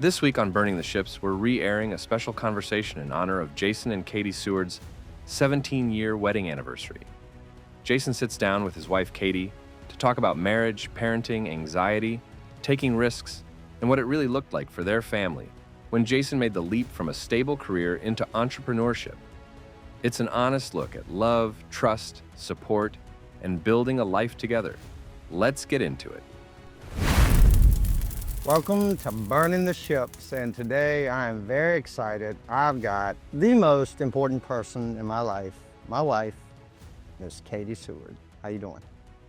This week on Burning the Ships, we're re-airing a special conversation in honor of Jason and Kati Seward's 17-year wedding anniversary. Jason sits down with his wife Kati to talk about marriage, parenting, anxiety, taking risks, and what it really looked like for their family when Jason made the leap from a stable career into entrepreneurship. It's an honest look at love, trust, support, and building a life together. Let's get into it. Welcome to Burning the Ships, and today I am very excited. I've got the most important person in my life, my wife, Miss Kati Seward. How you doing?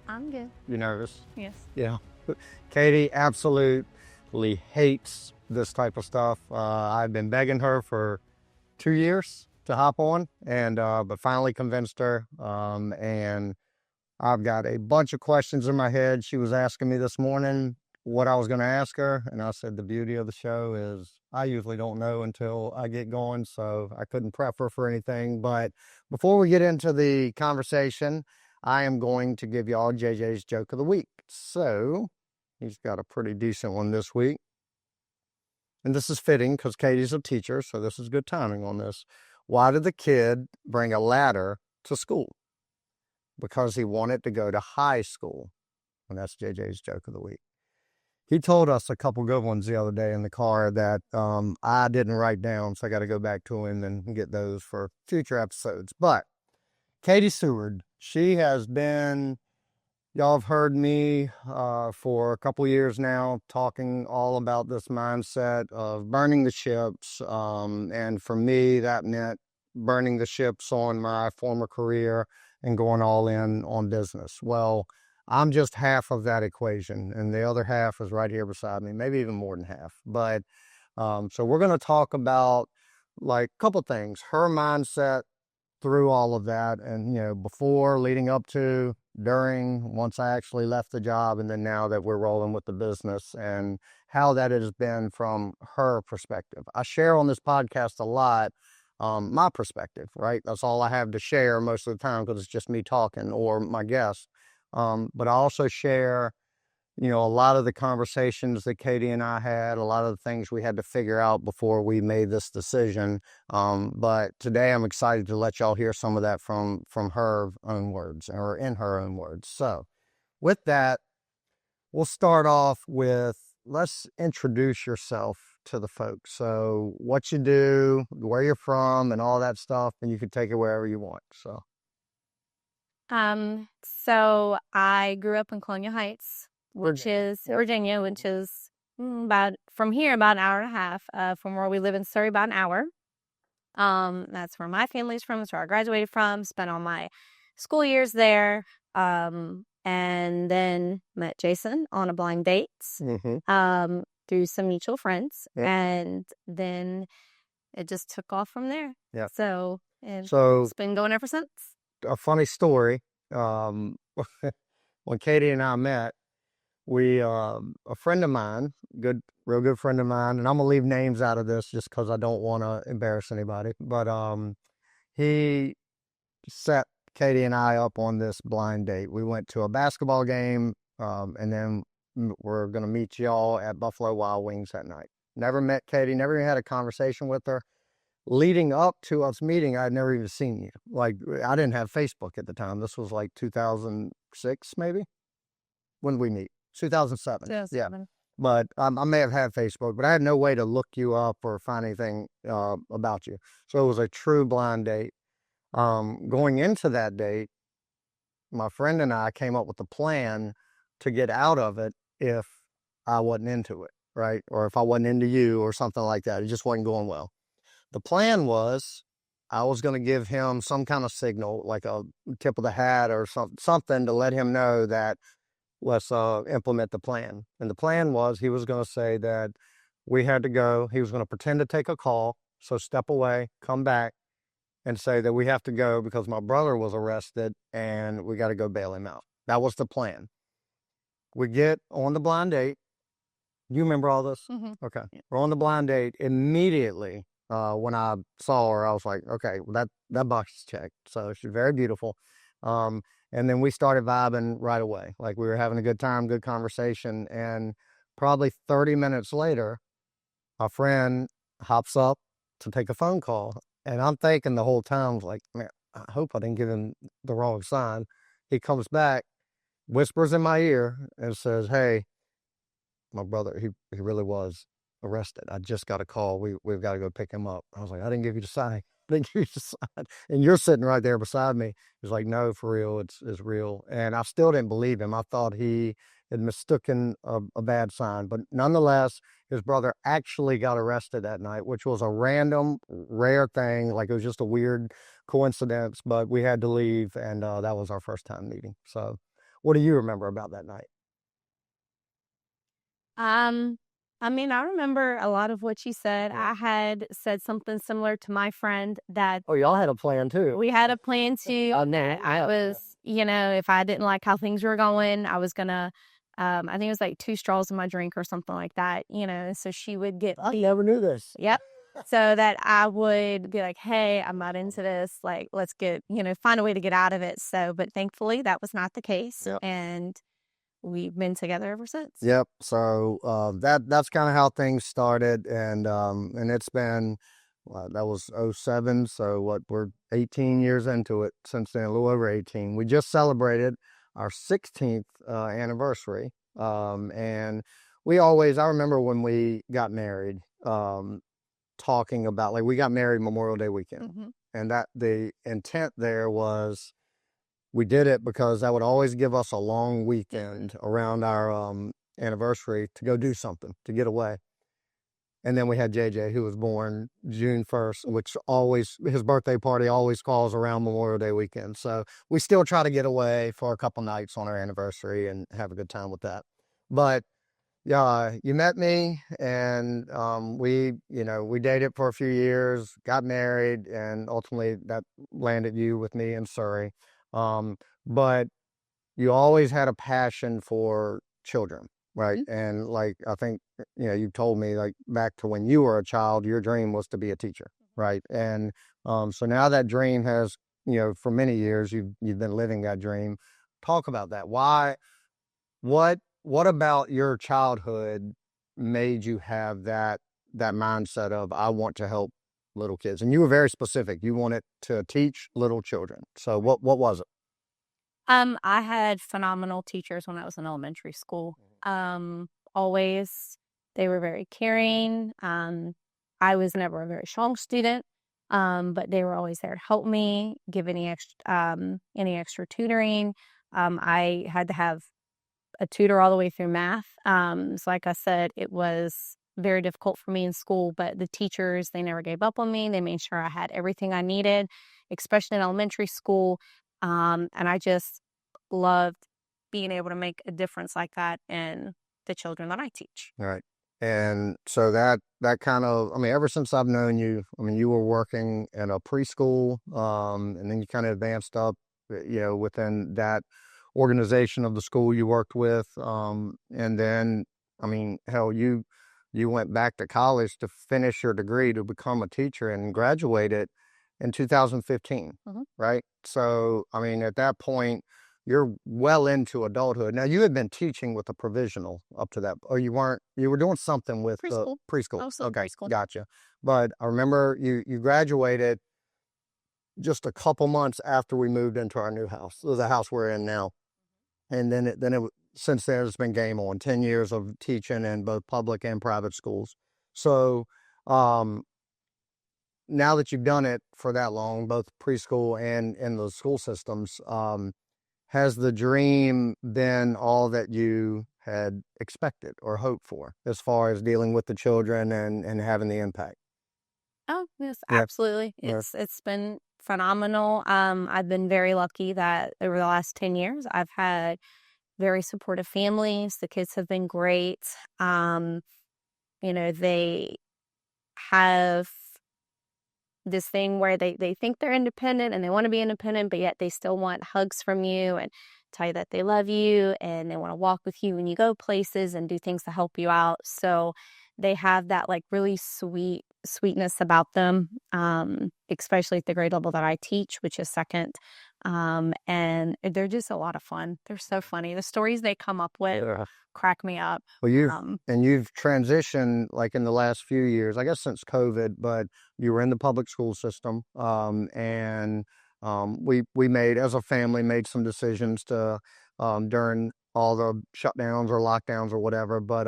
I'm good. You nervous? Yes. Yeah. Kati absolutely hates this type of stuff. I've been begging her for 2 years to hop on, and but finally convinced her. And I've got a bunch of questions in my head. She was asking me this morning what I was going to ask her, and I said the beauty of the show is I usually don't know until I get going, so I couldn't prep her for anything. But before we get into the conversation, I am going to give y'all JJ's joke of the week. So he's got a pretty decent one this week, and this is fitting because Kati's a teacher, so this is good timing on this. Why did the kid bring a ladder to school? Because he wanted to go to high school. And that's JJ's joke of the week. He told us a couple good ones the other day in the car that I didn't write down, so I got to go back to him and get those for future episodes. But Kati Seward, she has been, y'all have heard me for a couple years now talking all about this mindset of burning the ships. And for me, that meant burning the ships on my former career and going all in on business. Well, I'm just half of that equation, and the other half is right here beside me, maybe even more than half. But so we're going to talk about like a couple things, her mindset through all of that, and before, leading up to, during, once I actually left the job, and then now that we're rolling with the business, and how that has been from her perspective. I share on this podcast a lot my perspective, right? That's all I have to share most of the time because it's just me talking or my guest. But I also share, a lot of the conversations that Kati and I had, a lot of the things we had to figure out before we made this decision. But today I'm excited to let y'all hear some of that from her own words, or in her own words. So with that, we'll start off with, let's introduce yourself to the folks. So what you do, where you're from, and all that stuff, and you can take it wherever you want. So I grew up in Colonial Heights, Virginia, which is about from here about an hour and a half. From where we live in Surrey, about an hour. That's where my family's from. That's where I graduated from. Spent all my school years there. And then met Jason on a blind date. Mm-hmm. Through some mutual friends, Yep. and then it just took off from there. Yeah. So So it's been going ever since. a funny story. When Kati and I met, a friend of mine, real good friend of mine, and I'm gonna leave names out of this just because I don't want to embarrass anybody. But he set Kati and I up on this blind date. We went to a basketball game, and then we're gonna meet y'all at Buffalo Wild Wings that night. Never met Kati, never even had a conversation with her. Leading up to us meeting, I'd never even seen you. Like, I didn't have Facebook at the time. This was like 2006, maybe? When did we meet? 2007. 2007. Yeah. But I may have had Facebook, but I had no way to look you up or find anything about you. So it was a true blind date. Going into that date, my friend and I came up with a plan to get out of it if I wasn't into it, right? Or if I wasn't into you or something like that. It just wasn't going well. The plan was I was going to give him some kind of signal, like a tip of the hat or something to let him know that let's implement the plan. And the plan was he was going to say that we had to go. He was going to pretend to take a call. So step away, come back, and say that we have to go because my brother was arrested and we got to go bail him out. That was the plan. We get on the blind date. You remember all this? Mm-hmm. Okay. Yeah. We're on the blind date. Immediately, when I saw her, I was like, okay, well, that box is checked. So she's very beautiful. And then we started vibing right away. Like, we were having a good time, good conversation. And probably 30 minutes later, our friend hops up to take a phone call. And I'm thinking the whole time, like, man, I hope I didn't give him the wrong sign. He comes back, whispers in my ear, and says, "Hey, my brother, he really was arrested. I just got a call. We've got to go pick him up." I was like, "I didn't give you the sign. I didn't give you the sign." And you're sitting right there beside me. He's like, "No, for real, it's real." And I still didn't believe him. I thought he had mistaken a bad sign. But nonetheless, his brother actually got arrested that night, which was a random, rare thing. Like, it was just a weird coincidence, but we had to leave, and that was our first time meeting. So what do you remember about that night? I mean, I remember a lot of what you said. Yeah. I had said something similar to my friend that Oh, y'all had a plan too. we had a plan to on that. I was, if I didn't like how things were going, I was gonna, I think it was like 2 straws in my drink or something like that, so she would get, I never knew this. yep. So that I would be like, hey, I'm not into this. Like, let's find a way to get out of it. So, but thankfully that was not the case. Yep. And we've been together ever since. Yep. So that's kind of how things started, and it's been that was '07. So we're 18 years into it since then, a little over 18. We just celebrated our 16th anniversary, and I remember when we got married, talking about, like, we got married Memorial Day weekend, and that the intent there was, we did it because that would always give us a long weekend around our anniversary to go do something, to get away. And then we had JJ, who was born June 1st, which his birthday party always falls around Memorial Day weekend. So we still try to get away for a couple nights on our anniversary and have a good time with that. But yeah, you met me, and we dated for a few years, got married, and ultimately that landed you with me in Surrey. But you always had a passion for children, right? And like, I think, you told me, like, back to when you were a child, your dream was to be a teacher, right? And so now that dream has, for many years, you've been living that dream. Talk about that. Why? What about your childhood made you have that mindset of, I want to help little kids? And you were very specific. You wanted to teach little children. So what was it? I had phenomenal teachers when I was in elementary school. Always, they were very caring. I was never a very strong student, but they were always there to help me, give any extra tutoring. I had to have a tutor all the way through math. So like I said, it was very difficult for me in school, but the teachers, they never gave up on me. They made sure I had everything I needed, especially in elementary school. And I just loved being able to make a difference like that in the children that I teach. All right. And so that kind of, ever since I've known you, you were working in a preschool, and then you kind of advanced up, within that organization of the school you worked with. And then, hell, you went back to college to finish your degree to become a teacher and graduated in 2015, right? So, at that point, you're well into adulthood. Now, you had been teaching with a provisional up to that, or you weren't, you were doing something with Preschool. preschool. Also Okay, preschool. gotcha. But I remember you graduated just a couple months after we moved into our new house, the house we're in now. And then since then, it's been game on. 10 years of teaching in both public and private schools. So, now that you've done it for that long, both preschool and in the school systems, has the dream been all that you had expected or hoped for, as far as dealing with the children and having the impact? Oh, yes, Yeah. absolutely. Yeah. It's been phenomenal. I've been very lucky that over the last 10 years, I've had very supportive families. The kids have been great. They have this thing where they think they're independent and they want to be independent, but yet they still want hugs from you and tell you that they love you, and they want to walk with you when you go places and do things to help you out. So they have that, like, really sweetness about them, especially at the grade level that I teach, which is second. And they're just a lot of fun. They're so funny. The stories they come up with crack me up. Well, you've transitioned like in the last few years, I guess since COVID, but you were in the public school system, and we made as a family made some decisions to during all the shutdowns or lockdowns or whatever. But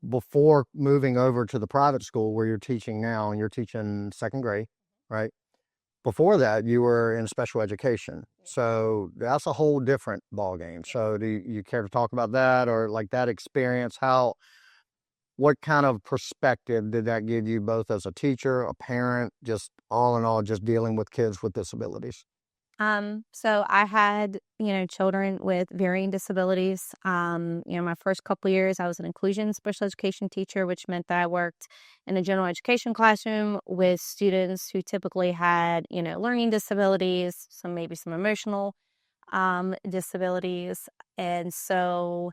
before moving over to the private school where you're teaching now, and you're teaching second grade, right? Before that, you were in special education. So that's a whole different ballgame. So do you care to talk about that, or like that experience? What kind of perspective did that give you, both as a teacher, a parent, just all in all, just dealing with kids with disabilities? So I had, children with varying disabilities. My first couple years, I was an inclusion special education teacher, which meant that I worked in a general education classroom with students who typically had, learning disabilities, maybe some emotional, disabilities. And so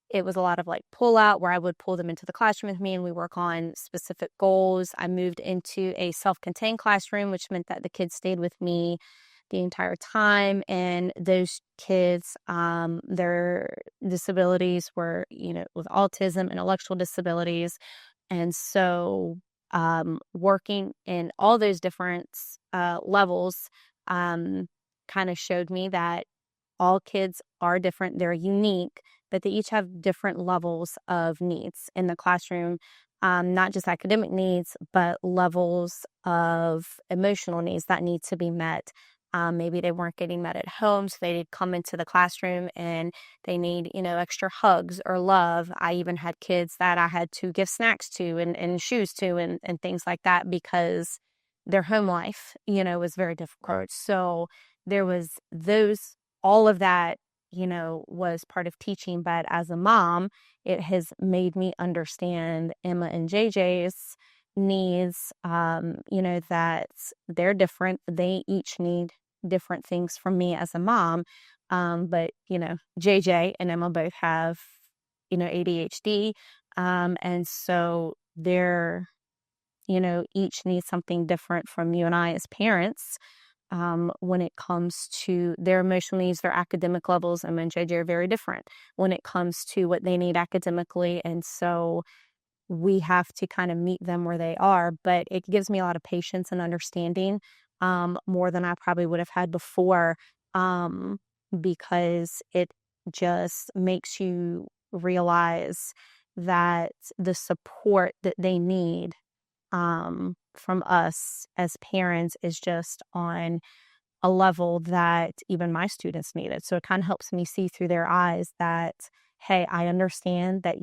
it was a lot of like pull out where I would pull them into the classroom with me and we work on specific goals. I moved into a self-contained classroom, which meant that the kids stayed with me the entire time. And those kids, their disabilities were, with autism and intellectual disabilities. And so working in all those different levels kind of showed me that all kids are different, they're unique, but they each have different levels of needs in the classroom, not just academic needs, but levels of emotional needs that need to be met. Maybe they weren't getting met at home, so they'd come into the classroom and they need, extra hugs or love. I even had kids that I had to give snacks to and shoes to and things like that because their home life, was very difficult. So there was all of that, was part of teaching. But as a mom, it has made me understand Emma and JJ's needs, that they're different. They each need different things from me as a mom. But, JJ and Emma both have, ADHD. And so they're, each needs something different from you and I as parents. When it comes to their emotional needs, their academic levels, Emma and JJ are very different when it comes to what they need academically. And so we have to kind of meet them where they are, but it gives me a lot of patience and understanding, more than I probably would have had before, because it just makes you realize that the support that they need, from us as parents is just on a level that even my students needed. So it kind of helps me see through their eyes that, hey, I understand that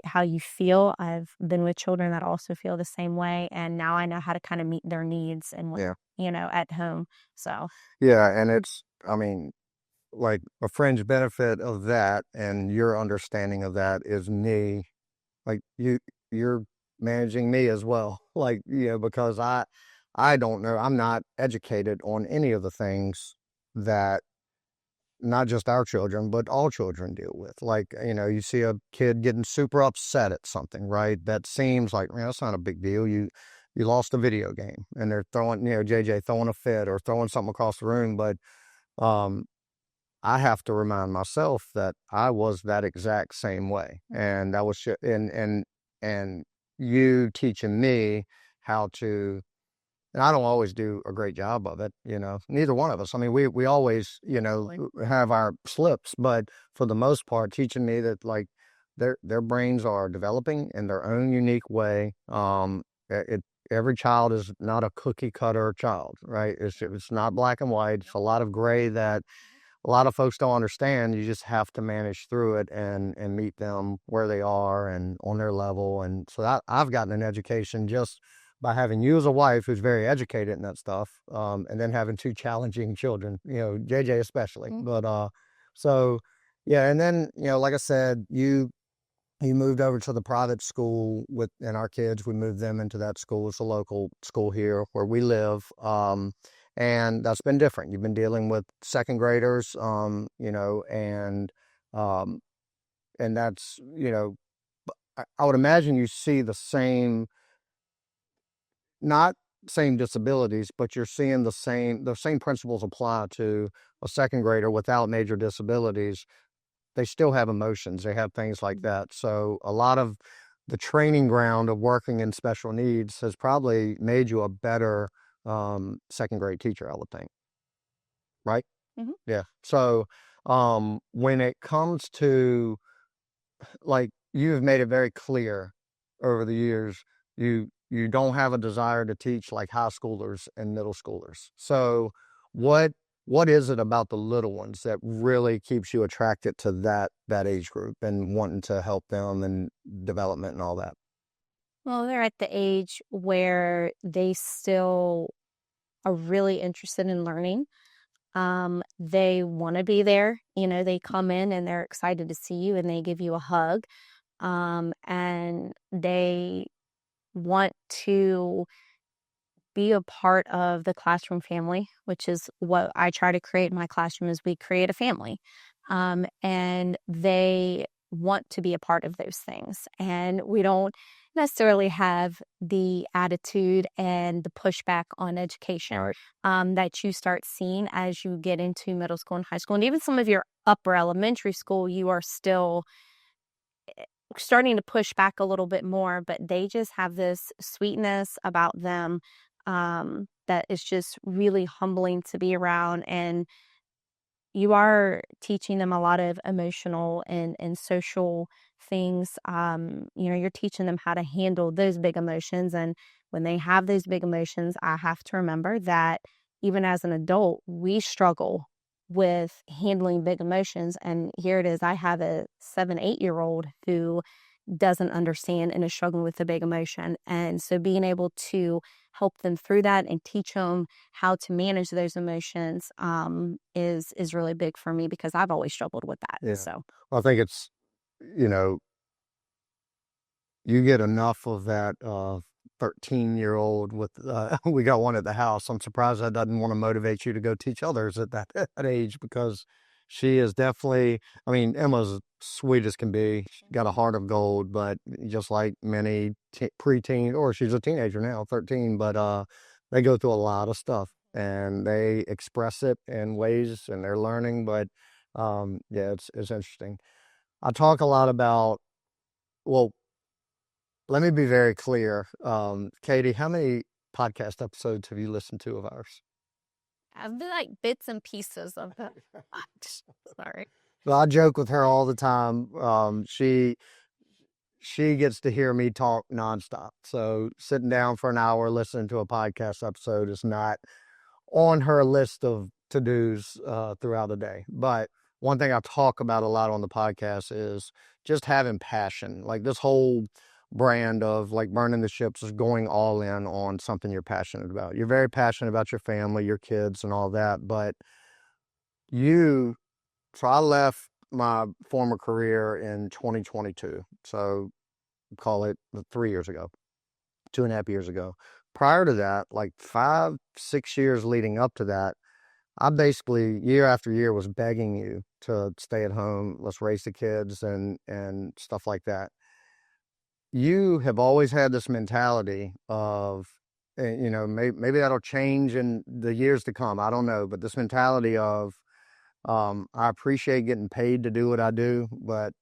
how you feel. I've been with children that also feel the same way, and now I know how to kind of meet their needs and at home. So Yeah, and I mean, like a fringe benefit of that, and your understanding of that is me, like you're managing me as well, like because I don't know, I'm not educated on any of the things that not just our children, but all children deal with. Like, you see a kid getting super upset at something, right? That seems like, man, that's not a big deal. You lost a video game and they're throwing, JJ throwing a fit or throwing something across the room. But I have to remind myself that I was that exact same way. And that was, and you teaching me how to, and I don't always do a great job of it, neither one of us. I mean, we always, have our slips, but for the most part, teaching me that like their brains are developing in their own unique way. Every child is not a cookie cutter child, right? It's not black and white. It's a lot of gray that a lot of folks don't understand. You just have to manage through it and meet them where they are and on their level. And so I've gotten an education just by having you as a wife who's very educated in that stuff, and then having two challenging children, JJ especially. But so yeah, and then like I said, you moved over to the private school and our kids. We moved them into that school. It's a local school here where we live, and that's been different. You've been dealing with second graders, and that's I would imagine you see the same. Not same disabilities, but you're seeing the same principles apply to a second grader without major disabilities they still have emotions. They have things like that. So a lot of the training ground of working in special needs has probably made you a better second grade teacher, I would think. Right? Mhm. Yeah. So when it comes to, like, you have made it very clear over the years, you don't have a desire to teach like high schoolers and middle schoolers. So what is it about the little ones that really keeps you attracted to that age group and wanting to help them and development and all that? Well, they're at the age where they still are really interested in learning. They want to be there. They come in and they're excited to see you and they give you a hug. And they want to be a part of the classroom family, which is what I try to create in my classroom is we create a family. And they want to be a part of those things. And we don't necessarily have the attitude and the pushback on education that you start seeing as you get into middle school and high school. And even some of your upper elementary school, you are still starting to push back a little bit more, but they just have this sweetness about them that is just really humbling to be around. And you are teaching them a lot of emotional and social things. You're teaching them how to handle those big emotions. And when they have those big emotions, I have to remember that even as an adult, we struggle with handling big emotions. And here it is, I have a 7, 8-year-old who doesn't understand and is struggling with a big emotion. And so being able to help them through that and teach them how to manage those emotions is really big for me because I've always struggled with that. Yeah. So Well, I think it's, you know, you get enough of that 13-year-old with, we got one at the house. I'm surprised that doesn't want to motivate you to go teach others at that, that age, because she is definitely, I mean, Emma's sweet as can be. She's got a heart of gold, but just like many preteen, or she's a teenager now, 13, but they go through a lot of stuff and they express it in ways and they're learning. But yeah, it's interesting. I talk a lot about, well, let me be very clear. Kati, how many podcast episodes have you listened to of ours? I've been like bits and pieces of that. Sorry. So I joke with her all the time. She gets to hear me talk nonstop. So sitting down for an hour listening to a podcast episode is not on her list of to-dos throughout the day. But one thing I talk about a lot on the podcast is just having passion. Like this whole brand of like burning the ships is going all in on something you're passionate about. You're very passionate about your family, your kids and all that, but so I left my former career in 2022. So call it 3 years ago, 2.5 years ago. Prior to that, like 5, 6 years leading up to that, I basically year after year was begging you to stay at home, let's raise the kids and stuff like that. You have always had this mentality of, maybe that'll change in the years to come. I don't know, but this mentality of, I appreciate getting paid to do what I do, but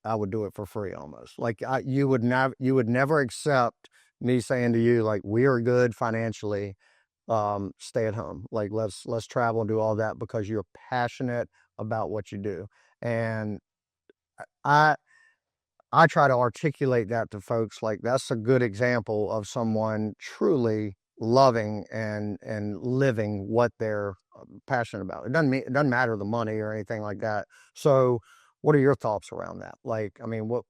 I would do it for free almost. Like you would never accept me saying to you, like, we are good financially. Stay at home. Like let's travel and do all that because you're passionate about what you do. And I I try to articulate that to folks, like that's a good example of someone truly loving and living what they're passionate about. It doesn't matter the money or anything like that. So what are your thoughts around that? Like, I mean, what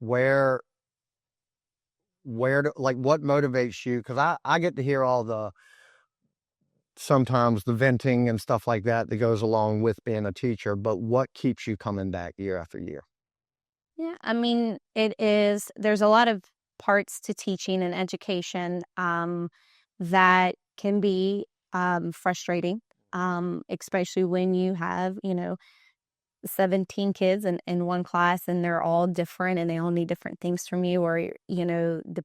motivates you? Because I get to hear all the sometimes the venting and stuff like that goes along with being a teacher, but what keeps you coming back year after year? Yeah, I mean, there's a lot of parts to teaching and education that can be frustrating, especially when you have, 17 kids in one class and they're all different and they all need different things from you, or, the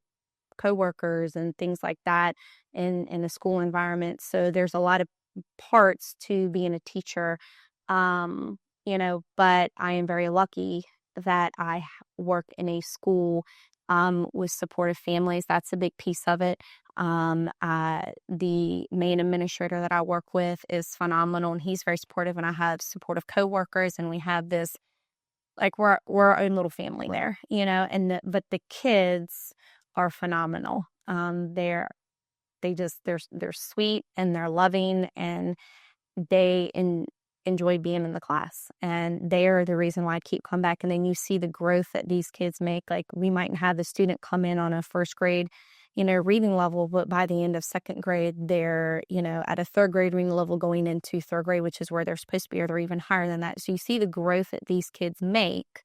coworkers and things like that in a school environment. So there's a lot of parts to being a teacher, but I am very lucky that I work in a school with supportive families. That's a big piece of it. The main administrator that I work with is phenomenal, and he's very supportive, and I have supportive coworkers, and we have this, like, we're our own little family there, but the kids are phenomenal. They're sweet, and they're loving, and they enjoy being in the class, and they're the reason why I keep coming back. And then you see the growth that these kids make. Like, we might have the student come in on a first grade, reading level, but by the end of second grade, they're, at a third grade reading level going into third grade, which is where they're supposed to be, or they're even higher than that. So you see the growth that these kids make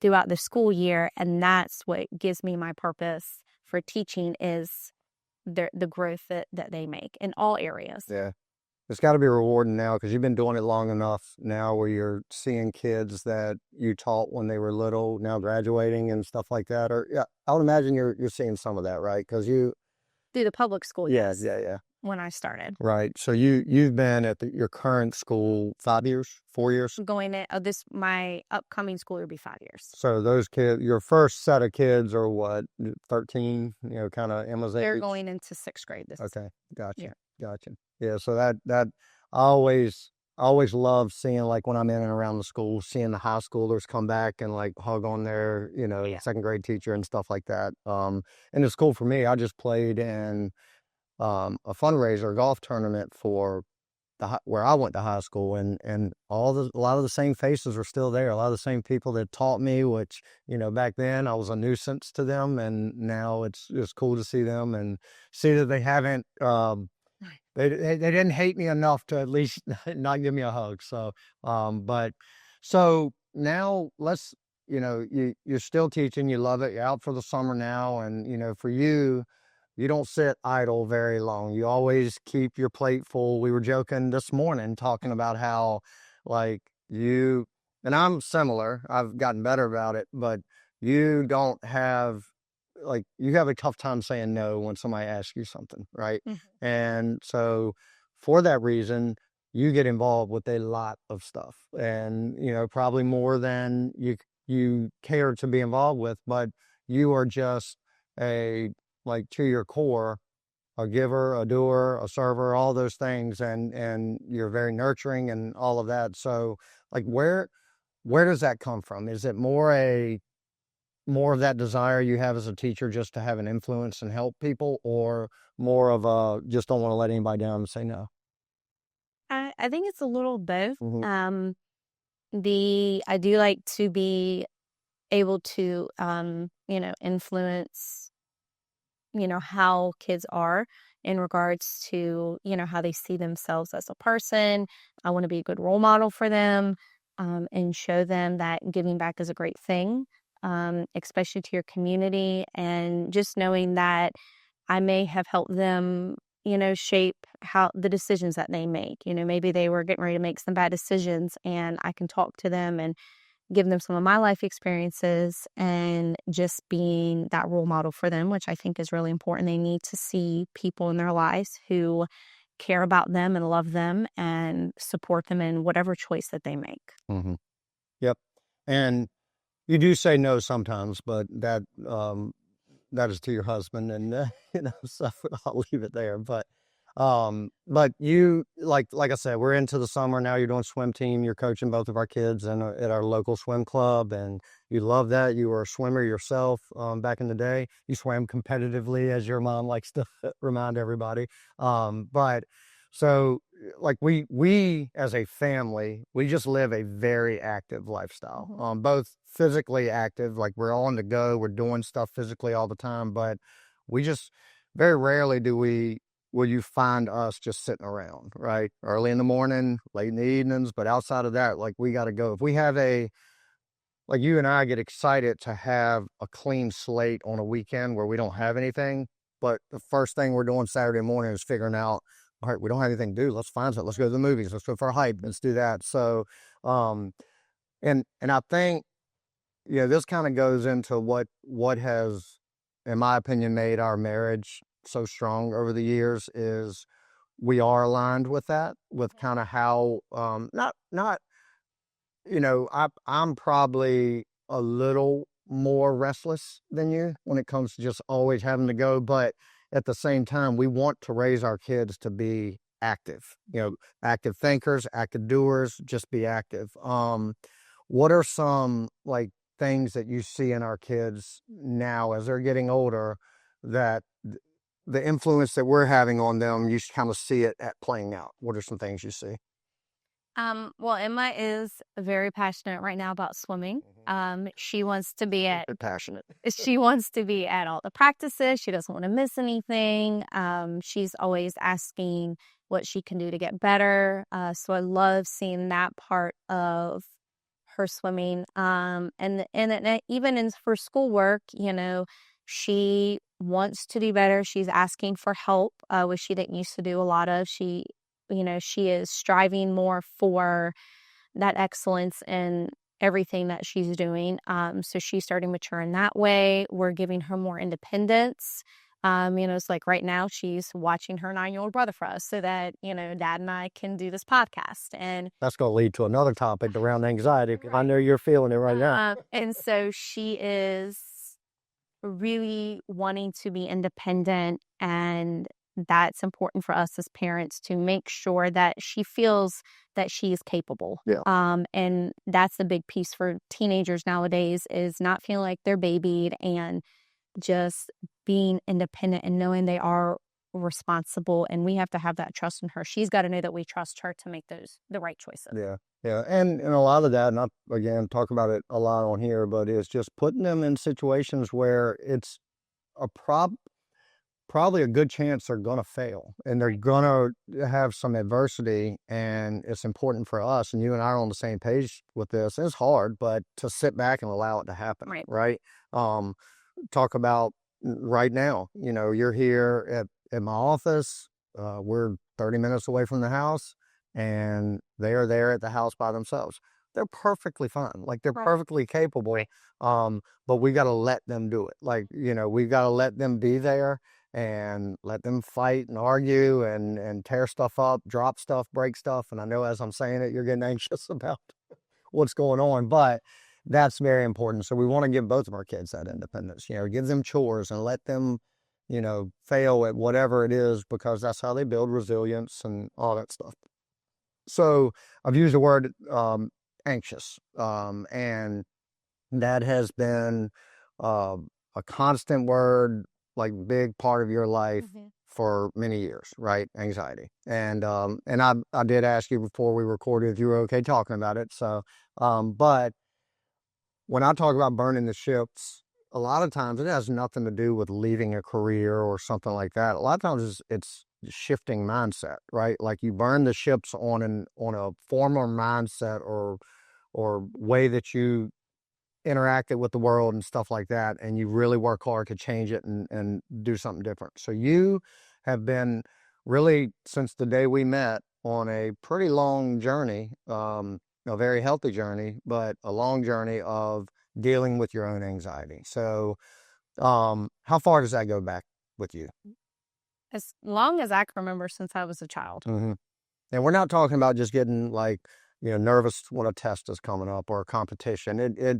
throughout the school year, and that's what gives me my purpose for teaching, is the growth that they make in all areas. Yeah. It's got to be rewarding now, because you've been doing it long enough now where you're seeing kids that you taught when they were little now graduating and stuff like that. Or yeah, I would imagine you're seeing some of that, right? Because you through the public school, yeah, yes, yeah. When I started, right. So you've been at your current school 5 years, 4 years. Going to my upcoming school will be 5 years. So those kids, your first set of kids are what, 13? Kind of Emma's age. They're going into sixth grade this. Okay, gotcha. Yeah. Gotcha. Yeah, so that I always love seeing, like, when I'm in and around the school, seeing the high schoolers come back and like hug on their, second grade teacher and stuff like that. And it's cool for me. I just played in a fundraiser golf tournament for where I went to high school, and a lot of the same faces are still there. A lot of the same people that taught me, which, back then I was a nuisance to them, and now it's cool to see them and see that they haven't, they didn't hate me enough to at least not give me a hug. So, so now let's, you're still teaching, you love it, you're out for the summer now, and, for you, you don't sit idle very long. You always keep your plate full. We were joking this morning, talking about how, like, and I'm similar, I've gotten better about it, but you don't have, like, you have a tough time saying no when somebody asks you something, right? Mm-hmm. And so for that reason, you get involved with a lot of stuff, and, probably more than you care to be involved with, but you are just like, to your core, a giver, a doer, a server, all those things, and you're very nurturing and all of that. So, like, where does that come from? Is it more of that desire you have as a teacher just to have an influence and help people, or more of a just don't want to let anybody down and say no? I think it's a little both. Mm-hmm. I do like to be able to, influence, how kids are in regards to, how they see themselves as a person. I want to be a good role model for them, and show them that giving back is a great thing, especially to your community, and just knowing that I may have helped them, shape how the decisions that they make. Maybe they were getting ready to make some bad decisions, and I can talk to them and give them some of my life experiences, and just being that role model for them, which I think is really important. They need to see people in their lives who care about them and love them and support them in whatever choice that they make. Mm-hmm. Yep. And you do say no sometimes, but that is to your husband, and so I'll leave it there. But you, like I said, we're into the summer now. You're doing swim team. You're coaching both of our kids at our local swim club, and you love that. You were a swimmer yourself back in the day. You swam competitively, as your mom likes to remind everybody. But so, like, we as a family, we just live a very active lifestyle. Mm-hmm. Both physically active, like we're on the go, we're doing stuff physically all the time, but we just very rarely will you find us just sitting around, right? Early in the morning, late in the evenings, but outside of that, like, we got to go. If we have like, you and I get excited to have a clean slate on a weekend where we don't have anything, but the first thing we're doing Saturday morning is figuring out, all right, we don't have anything to do. Let's find something. Let's go to the movies. Let's go for a hike. Let's do that. So, and I think, this kind of goes into what has, in my opinion, made our marriage so strong over the years, is we are aligned with that, with kind of how, I'm probably a little more restless than you when it comes to just always having to go. But at the same time, we want to raise our kids to be active, active thinkers, active doers, just be active. What are some like things that you see in our kids now as they're getting older that the influence that we're having on them, you kind of see it at playing out? What are some things you see? Well, Emma is very passionate right now about swimming. She wants to be at passionate. She wants to be at all the practices. She doesn't want to miss anything. She's always asking what she can do to get better. So I love seeing that part of her swimming. And even in for schoolwork, she wants to do better. She's asking for help, which she didn't used to do a lot of. She is striving more for that excellence in everything that she's doing. So she's starting to mature in that way. We're giving her more independence. It's like right now she's watching her 9-year-old brother for us so that, Dad and I can do this podcast. And that's going to lead to another topic around anxiety, because I know you're feeling it right now. And so she is really wanting to be independent, and that's important for us as parents to make sure that she feels that she is capable. Yeah. And that's the big piece for teenagers nowadays, is not feeling like they're babied and just being independent and knowing they are responsible. And we have to have that trust in her. She's got to know that we trust her to make the right choices. Yeah. And a lot of that, and I, again, talk about it a lot on here, but it's just putting them in situations where it's a probably a good chance they're going to fail and they're going to have some adversity. And it's important for us, and you and I are on the same page with this. It's hard, but to sit back and allow it to happen. Right. Talk about right now, you're here at my office. We're 30 minutes away from the house, and they are there at the house by themselves. They're perfectly fine. Like, they're perfectly capable. But we got to let them do it. Like, we got to let them be there and let them fight and argue and tear stuff up, drop stuff, break stuff. And I know as I'm saying it, you're getting anxious about what's going on, but that's very important. So we want to give both of our kids that independence, give them chores and let them, fail at whatever it is, because that's how they build resilience and all that stuff. So I've used the word anxious, and that has been a constant word, like big part of your life for many years, right? Anxiety. And I did ask you before we recorded if you were okay talking about it. So, but when I talk about burning the ships, a lot of times it has nothing to do with leaving a career or something like that. A lot of times it's shifting mindset, right? Like, you burn the ships on a former mindset or way that you interacted with the world and stuff like that, and you really work hard to change it and do something different. So you have been really, since the day we met, on a pretty long journey, a very healthy journey, but a long journey of dealing with your own anxiety. So how far does that go back with you? As long as I can remember, since I was a child. And we're not talking about just getting like, nervous when a test is coming up or a competition.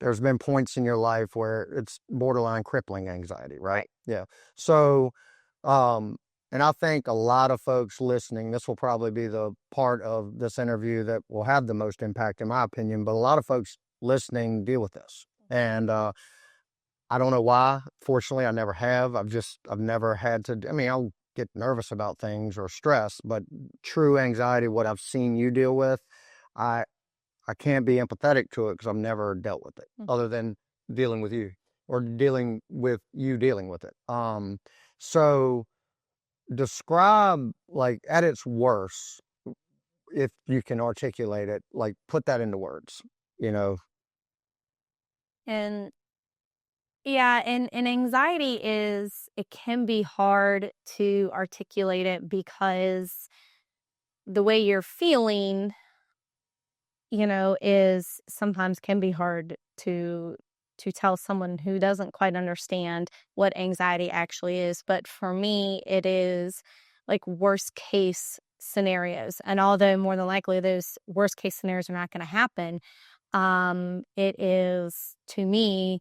There's been points in your life where it's borderline crippling anxiety, right? Yeah. So, and I think a lot of folks listening, this will probably be the part of this interview that will have the most impact, in my opinion, but a lot of folks listening deal with this. And I don't know why. Fortunately, I never have. I've never had to, I'll get nervous about things or stress, but true anxiety, what I've seen you deal with, I can't be empathetic to it because I've never dealt with it other than dealing with you or dealing with you dealing with it. So describe, like, at its worst, if you can articulate it, like, put that into words, And yeah, and anxiety it can be hard to articulate it, because the way you're feeling, is sometimes can be hard to tell someone who doesn't quite understand what anxiety actually is. But for me, it is like worst case scenarios. And although more than likely those worst case scenarios are not going to happen, it is, to me,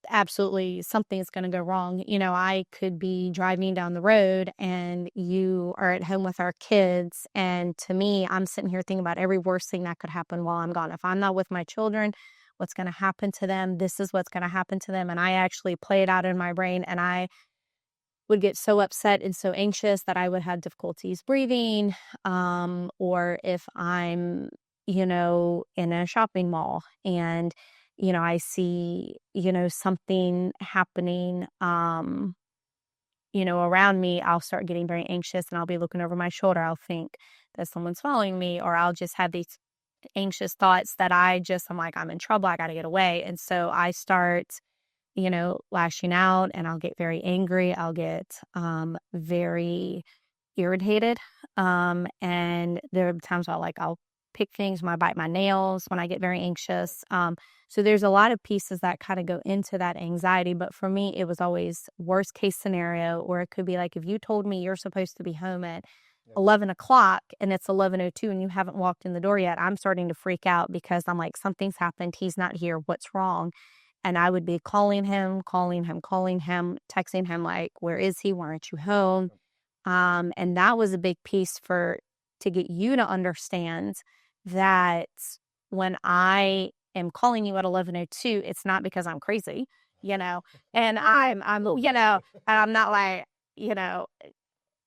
absolutely something's going to go wrong. I could be driving down the road and you are at home with our kids. And to me, I'm sitting here thinking about every worst thing that could happen while I'm gone. If I'm not with my children, what's going to happen to them? This is what's going to happen to them. And I actually play it out in my brain, and I would get so upset and so anxious that I would have difficulties breathing. Or if I'm, in a shopping mall and, I see, something happening, around me, I'll start getting very anxious and I'll be looking over my shoulder. I'll think that someone's following me, or I'll just have these anxious thoughts that I'm like, I'm in trouble. I got to get away. And so I start, lashing out, and I'll get very angry. I'll get very irritated. And there are times I'll pick things, when I bite my nails, when I get very anxious. So there's a lot of pieces that kind of go into that anxiety. But for me, it was always worst case scenario, or it could be like, if you told me you're supposed to be home at 11 o'clock and it's 11:02 and you haven't walked in the door yet, I'm starting to freak out because I'm like, something's happened. He's not here. What's wrong? And I would be calling him, texting him like, where is he? Why aren't you home? And that was a big piece to get you to understand that when I am calling you at 11:02, it's not because I'm crazy, and I'm not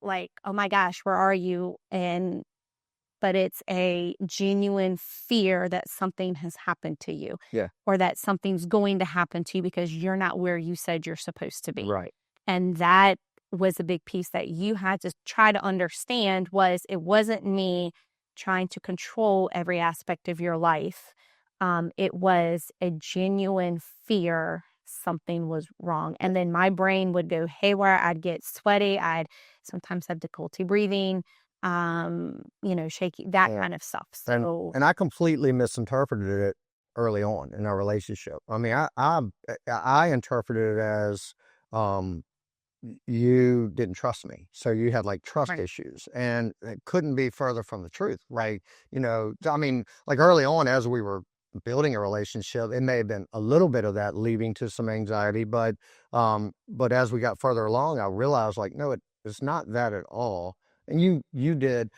like, oh my gosh, where are you? But it's a genuine fear that something has happened to you, or that something's going to happen to you because you're not where you said you're supposed to be. Right. And that was a big piece that you had to try to understand. It wasn't me trying to control every aspect of your life. It was a genuine fear something was wrong. And then my brain would go haywire. I'd get sweaty. I'd sometimes have difficulty breathing, shaky, that kind of stuff. So, and I completely misinterpreted it early on in our relationship. I mean, I interpreted it as, you didn't trust me. So you had like trust issues, and it couldn't be further from the truth. Right. I mean, like early on, as we were building a relationship, it may have been a little bit of that leading to some anxiety, but as we got further along, I realized like, no, it's not that at all. And you did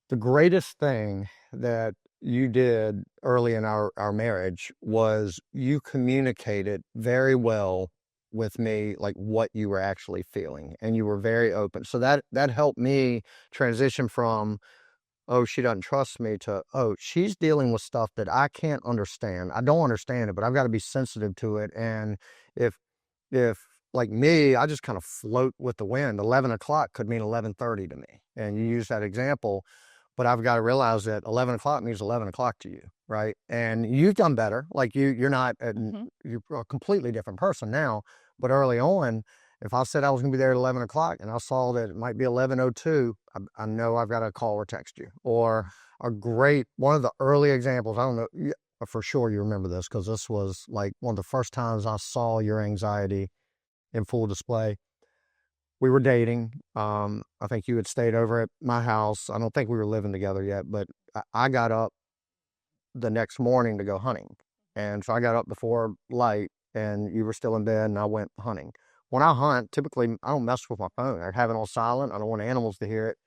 the greatest thing that you did early in our marriage was you communicated very well with me, like what you were actually feeling, and you were very open. So that helped me transition from, oh, she doesn't trust me, to, oh, she's dealing with stuff that I can't understand. I don't understand it, but I've got to be sensitive to it. And if like me, I just kind of float with the wind. 11 o'clock could mean 11:30 to me. And you use that example, but I've got to realize that 11 o'clock means 11 o'clock to you, right? And you've done better. Like you're not, you're a completely different person now. But early on, if I said I was going to be there at 11 o'clock and I saw that it might be 11:02, I know I've got to call or text you. Or one of the early examples, I don't know, for sure you remember this, because this was like one of the first times I saw your anxiety in full display. We were dating. I think you had stayed over at my house. I don't think we were living together yet, but I got up the next morning to go hunting. And so I got up before light, and you were still in bed, and I went hunting. When I hunt, typically I don't mess with my phone. I have it on silent. I don't want animals to hear it.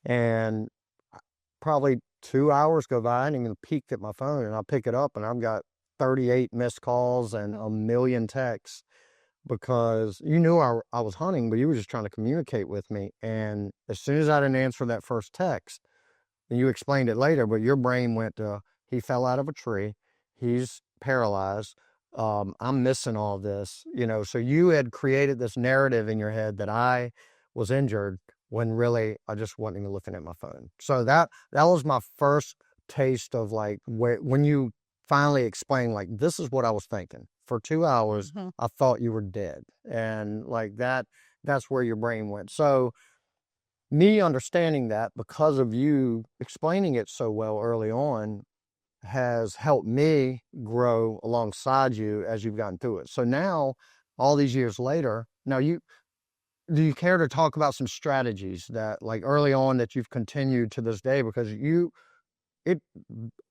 And probably 2 hours go by, I didn't even peeked at my phone, and I pick it up and I've got 38 missed calls and a million texts, because you knew I was hunting, but you were just trying to communicate with me. And as soon as I didn't answer that first text, and you explained it later, but your brain went to, he fell out of a tree, he's paralyzed, I'm missing all this, so you had created this narrative in your head that I was injured, when really I just wasn't even looking at my phone. So that was my first taste of like, when you finally explained, like, this is what I was thinking. For 2 hours, I thought you were dead. And like that's where your brain went. So me understanding that, because of you explaining it so well early on, has helped me grow alongside you as you've gotten through it. So now, all these years later, do you care to talk about some strategies that, like, early on, that you've continued to this day? Because it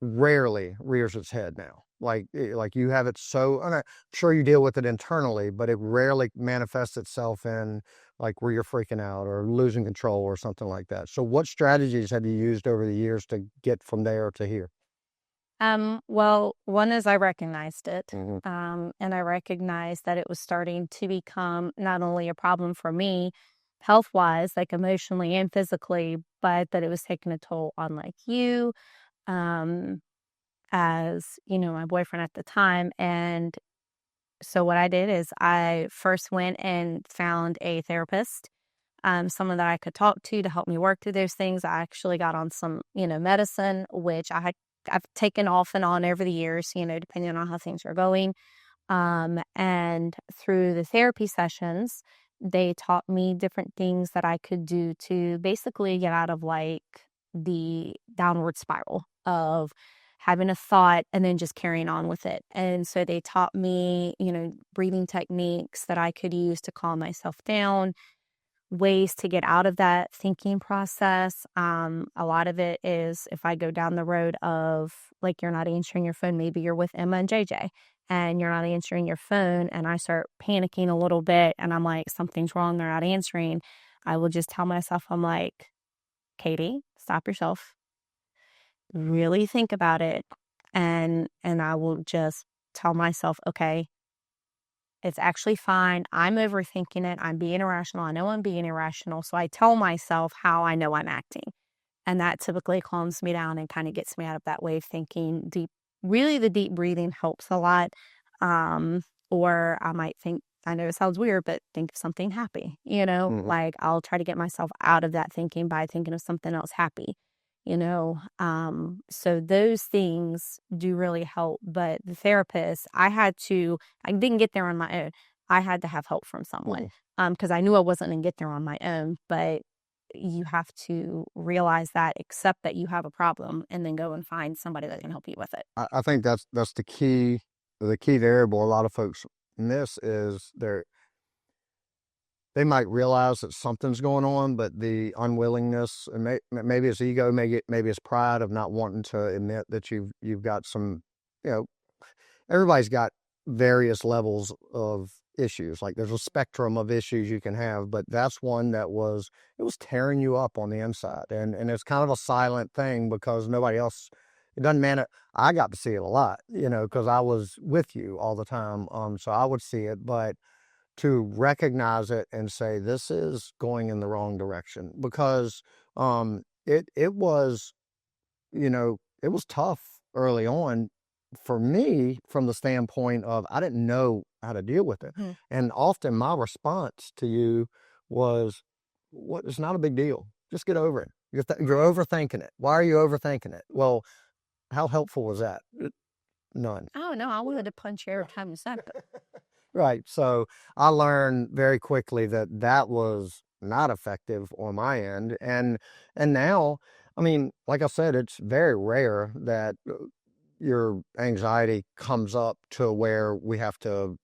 rarely rears its head now. Like you have it so, and I'm sure you deal with it internally, but it rarely manifests itself in like where you're freaking out or losing control or something like that. So what strategies have you used over the years to get from there to here? Well, one is I recognized it, Mhm. and I recognized that it was starting to become not only a problem for me, health-wise, like emotionally and physically, but that it was taking a toll on like you, um, as my boyfriend at the time. And so what I did is I first went and found a therapist, someone that I could talk to help me work through those things. I actually got on some, medicine, which I've taken off and on over the years, depending on how things are going. And through the therapy sessions, they taught me different things that I could do to basically get out of like the downward spiral of having a thought and then just carrying on with it. And so they taught me, breathing techniques that I could use to calm myself down, ways to get out of that thinking process. A lot of it is if I go down the road of like you're not answering your phone, maybe you're with Emma and JJ and you're not answering your phone, and I start panicking a little bit and I'm like, something's wrong, they're not answering. I will just tell myself, I'm like, Katie, stop yourself, really think about it, and I will just tell myself, okay, it's actually fine. I'm overthinking it. I'm being irrational. I know I'm being irrational. So I tell myself how I know I'm acting. And that typically calms me down and kind of gets me out of that wave thinking. Really, the deep breathing helps a lot. Or I might think, I know it sounds weird, but think of something happy, Mhm. like I'll try to get myself out of that thinking by thinking of something else happy. So those things do really help. But the therapist, I didn't get there on my own. I had to have help from someone, Mhm. because I knew I wasn't going to get there on my own. But you have to realize that, accept that you have a problem, and then go and find somebody that can help you with it. I think that's the key variable a lot of folks miss is they might realize that something's going on, but the unwillingness, and maybe it's ego, maybe it's pride of not wanting to admit that you've got some, you know, everybody's got various levels of issues. Like there's a spectrum of issues you can have, but that's one that it was tearing you up on the inside, and it's kind of a silent thing because nobody else. It doesn't matter. I got to see it a lot, because I was with you all the time. So I would see it, but to recognize it and say this is going in the wrong direction because it was it was tough early on for me from the standpoint of I didn't know how to deal with it. Mhm. And often my response to you was, what, it's not a big deal, just get over it. You're overthinking it. Why are you overthinking it? Well, how helpful was that? None. Oh no, I wanted to punch you every time you said it. Right. So I learned very quickly that that was not effective on my end. And now, I mean, like I said, it's very rare that your anxiety comes up to where we have to,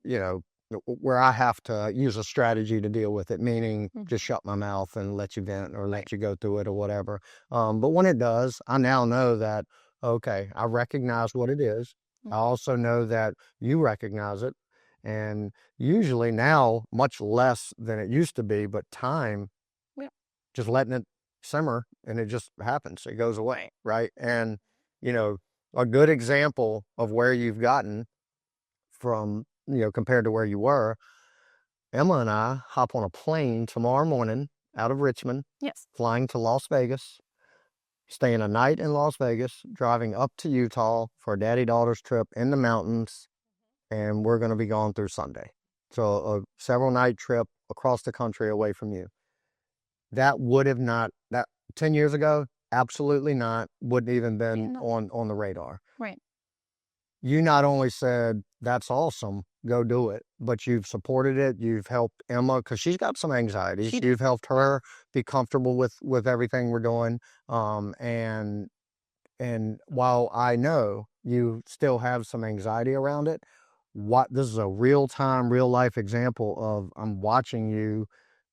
where I have to use a strategy to deal with it, meaning Mhm. just shut my mouth and let you vent or let you go through it or whatever. But when it does, I now know that, okay, I recognize what it is. I also know that you recognize it. And usually now, much less than it used to be, but time, Yeah. just letting it simmer and it just happens. It goes away, right? And, you know, a good example of where you've gotten from, compared to where you were, Emma and I hop on a plane tomorrow morning out of Richmond, Yes. flying to Las Vegas, staying a night in Las Vegas, driving up to Utah for a daddy-daughter's trip in the mountains, and we're going to be gone through Sunday. So a several night trip across the country away from you. That would have not, that 10 years ago, absolutely not, wouldn't even Yeah. been No. on the radar. Right. You not only said, that's awesome, go do it, but you've supported it. You've helped Emma because she's got some anxieties. She You've does. helped her be comfortable with everything we're doing. And while I know you still have some anxiety around it, this is a real time, real life example of I'm watching you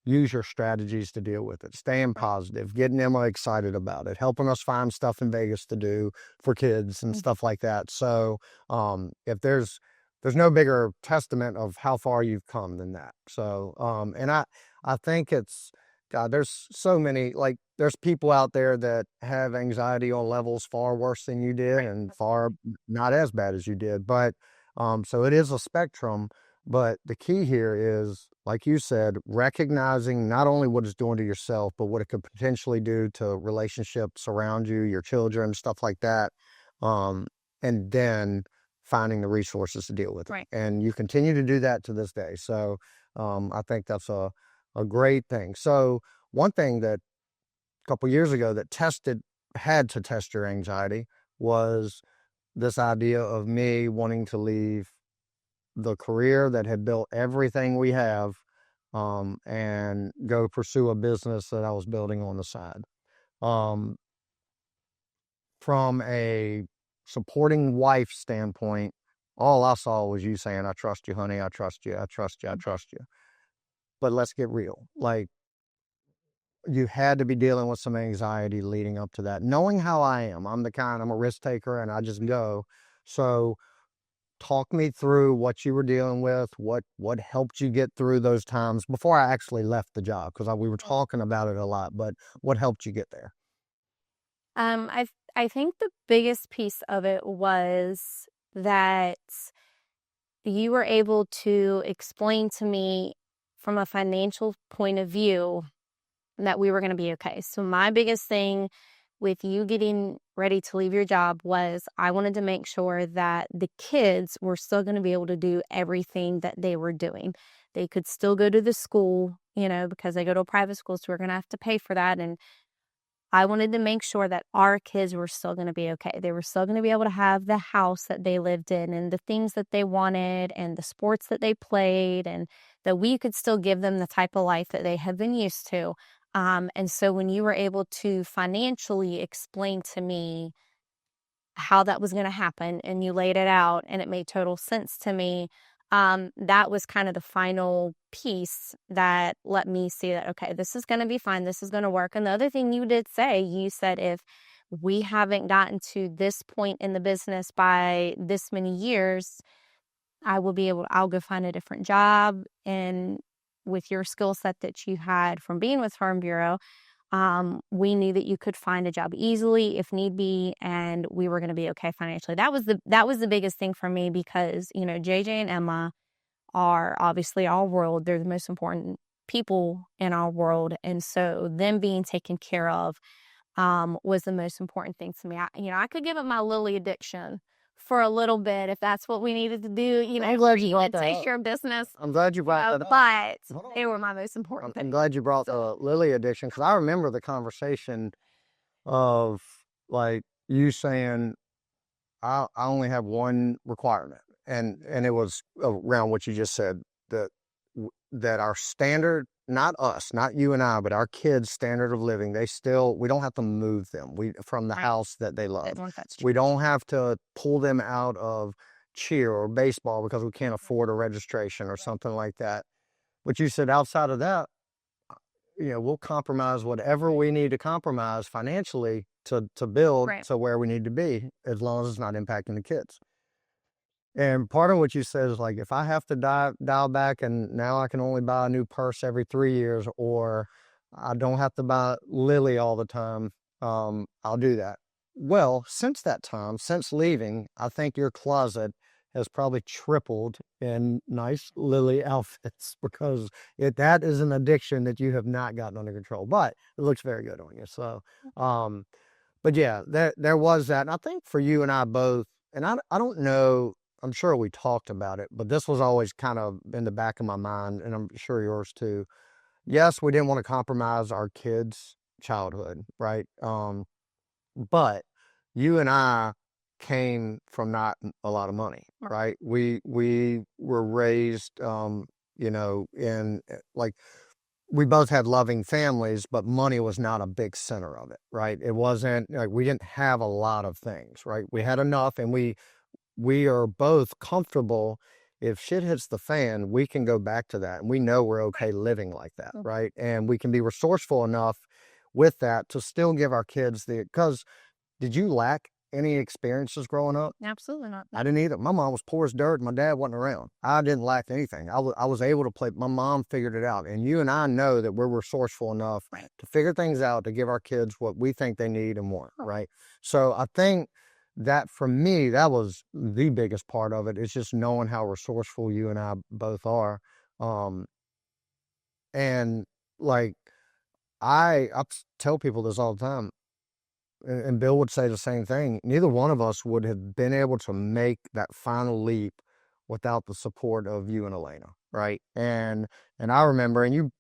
use your strategies to deal with it, staying positive, getting Emma excited about it, helping us find stuff in Vegas to do for kids and stuff like that. So if there's no bigger testament of how far you've come than that. So and I think it's, God, there's so many, like, there's people out there that have anxiety on levels far worse than you did and far not as bad as you did. But so it is a spectrum. But the key here is, like you said, recognizing not only what it's doing to yourself, but what it could potentially do to relationships around you, your children, stuff like that. And then finding the resources to deal with it. Right. And you continue to do that to this day. So I think that's a great thing. So one thing that a couple years ago that had to test your anxiety was this idea of me wanting to leave the career that had built everything we have and go pursue a business that I was building on the side. From a supporting wife standpoint, all I saw was you saying, I trust you, honey, I trust you, I trust you, I trust you. But let's get real. Like, you had to be dealing with some anxiety leading up to that. Knowing how I am, I'm a risk taker and I just go. So talk me through what you were dealing with, what helped you get through those times before I actually left the job, because we were talking about it a lot, but what helped you get there? I think the biggest piece of it was that you were able to explain to me from a financial point of view that we were going to be okay. So my biggest thing with you getting ready to leave your job was I wanted to make sure that the kids were still going to be able to do everything that they were doing. They could still go to the school, because they go to a private school, so we're going to have to pay for that. And I wanted to make sure that our kids were still going to be okay. They were still going to be able to have the house that they lived in and the things that they wanted and the sports that they played, and that we could still give them the type of life that they have been used to. And so when you were able to financially explain to me how that was going to happen and you laid it out and it made total sense to me, that was kind of the final piece that let me see that, okay, this is going to be fine. This is going to work. And the other thing you did say, you said, if we haven't gotten to this point in the business by this many years, I'll go find a different job. And with your skill set that you had from being with Farm Bureau, we knew that you could find a job easily if need be, and we were going to be okay financially. That was the biggest thing for me, because JJ and Emma are obviously our world. They're the most important people in our world, and so them being taken care of was the most important thing to me. I could give up my Lily addiction for a little bit if that's what we needed to do. I'm glad you brought that take up. your business. I'm glad you brought that up. But they were my most important thing. I'm glad you brought the Lily addiction, because I remember the conversation of, like, you saying, I only have one requirement, and it was around what you just said, that our standard, not us, not you and I, but our kids' standard of living, we don't have to move them from the house that they love. We don't have to pull them out of cheer or baseball because we can't afford a registration or something like that. But you said outside of that, we'll compromise whatever we need to compromise financially to build to where we need to be, as long as it's not impacting the kids. And part of what you said is, like, if I have to dial back and now I can only buy a new purse every 3 years, or I don't have to buy Lily all the time, I'll do that. Well, since that time, since leaving, I think your closet has probably tripled in nice Lily outfits, because that is an addiction that you have not gotten under control, but it looks very good on you. So, but yeah, there was that. And I think for you and I both, and I don't know, I'm sure we talked about it, but this was always kind of in the back of my mind, and I'm sure yours too. Yes, we didn't want to compromise our kids' childhood, right? But you and I came from not a lot of money, right? We were raised, in, like, we both had loving families, but money was not a big center of it, right? It wasn't like we didn't have a lot of things, right? We had enough, and we are both comfortable if shit hits the fan, we can go back to that, and we know we're okay living like that, right? And we can be resourceful enough with that to still give our kids because did you lack any experiences growing up? Absolutely not. I didn't either. My mom was poor as dirt. My dad wasn't around. I didn't lack anything. I was able to play. My mom figured it out. And you and I know that we're resourceful enough to figure things out, to give our kids what we think they need and want, right? So I think that for me, that was the biggest part of it. It's just knowing how resourceful you and I both are. And like, I tell people this all the time, and Bill would say the same thing. Neither one of us would have been able to make that final leap without the support of you and Elena, right? And I remember, and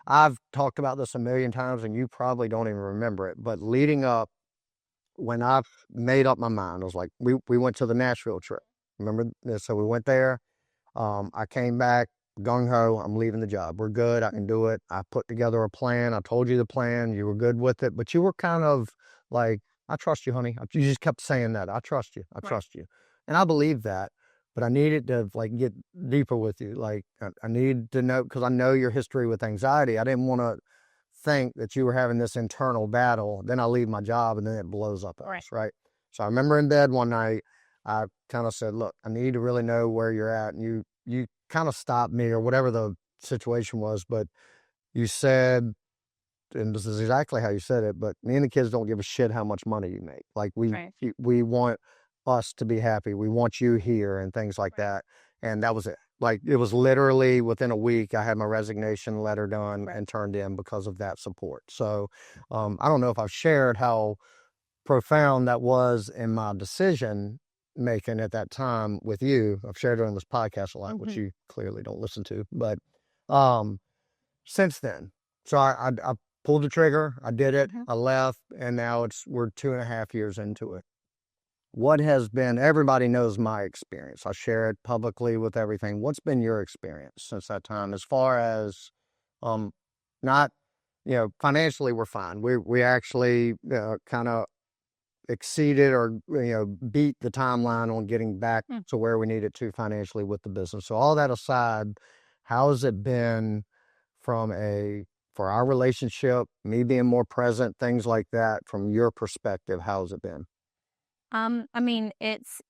I've talked about this a million times, and you probably don't even remember it, but leading up, when I made up my mind, I was like, we went to the Nashville trip. Remember? So we went there. I came back, gung-ho, I'm leaving the job. We're good. I can do it. I put together a plan. I told you the plan. You were good with it, but you were kind of like, I trust you, honey. You just kept saying that. I trust you. I trust you. And I believe that, but I needed to like get deeper with you. Like I need to know, because I know your history with anxiety. I didn't want to think that you were having this internal battle. Then I leave my job and then it blows up at us, right? So I remember in bed one night, I kind of said, look, I need to really know where you're at. And you kind of stopped me, or whatever the situation was, but you said, and this is exactly how you said it, but me and the kids don't give a shit how much money you make. Like we want us to be happy. We want you here and things like that. And that was it. Like it was literally within a week, I had my resignation letter done and turned in because of that support. So I don't know if I've shared how profound that was in my decision making at that time with you. I've shared it on this podcast a lot, which you clearly don't listen to, but since then, so I pulled the trigger, I did it, I left, and now we're 2.5 years into it. What has been, everybody knows my experience. I share it publicly with everything. What's been your experience since that time? As far as, not, financially we're fine. We actually kind of exceeded or, beat the timeline on getting back to where we needed to financially with the business. So all that aside, how has it been for our relationship, me being more present, things like that, from your perspective? How's it been? I mean,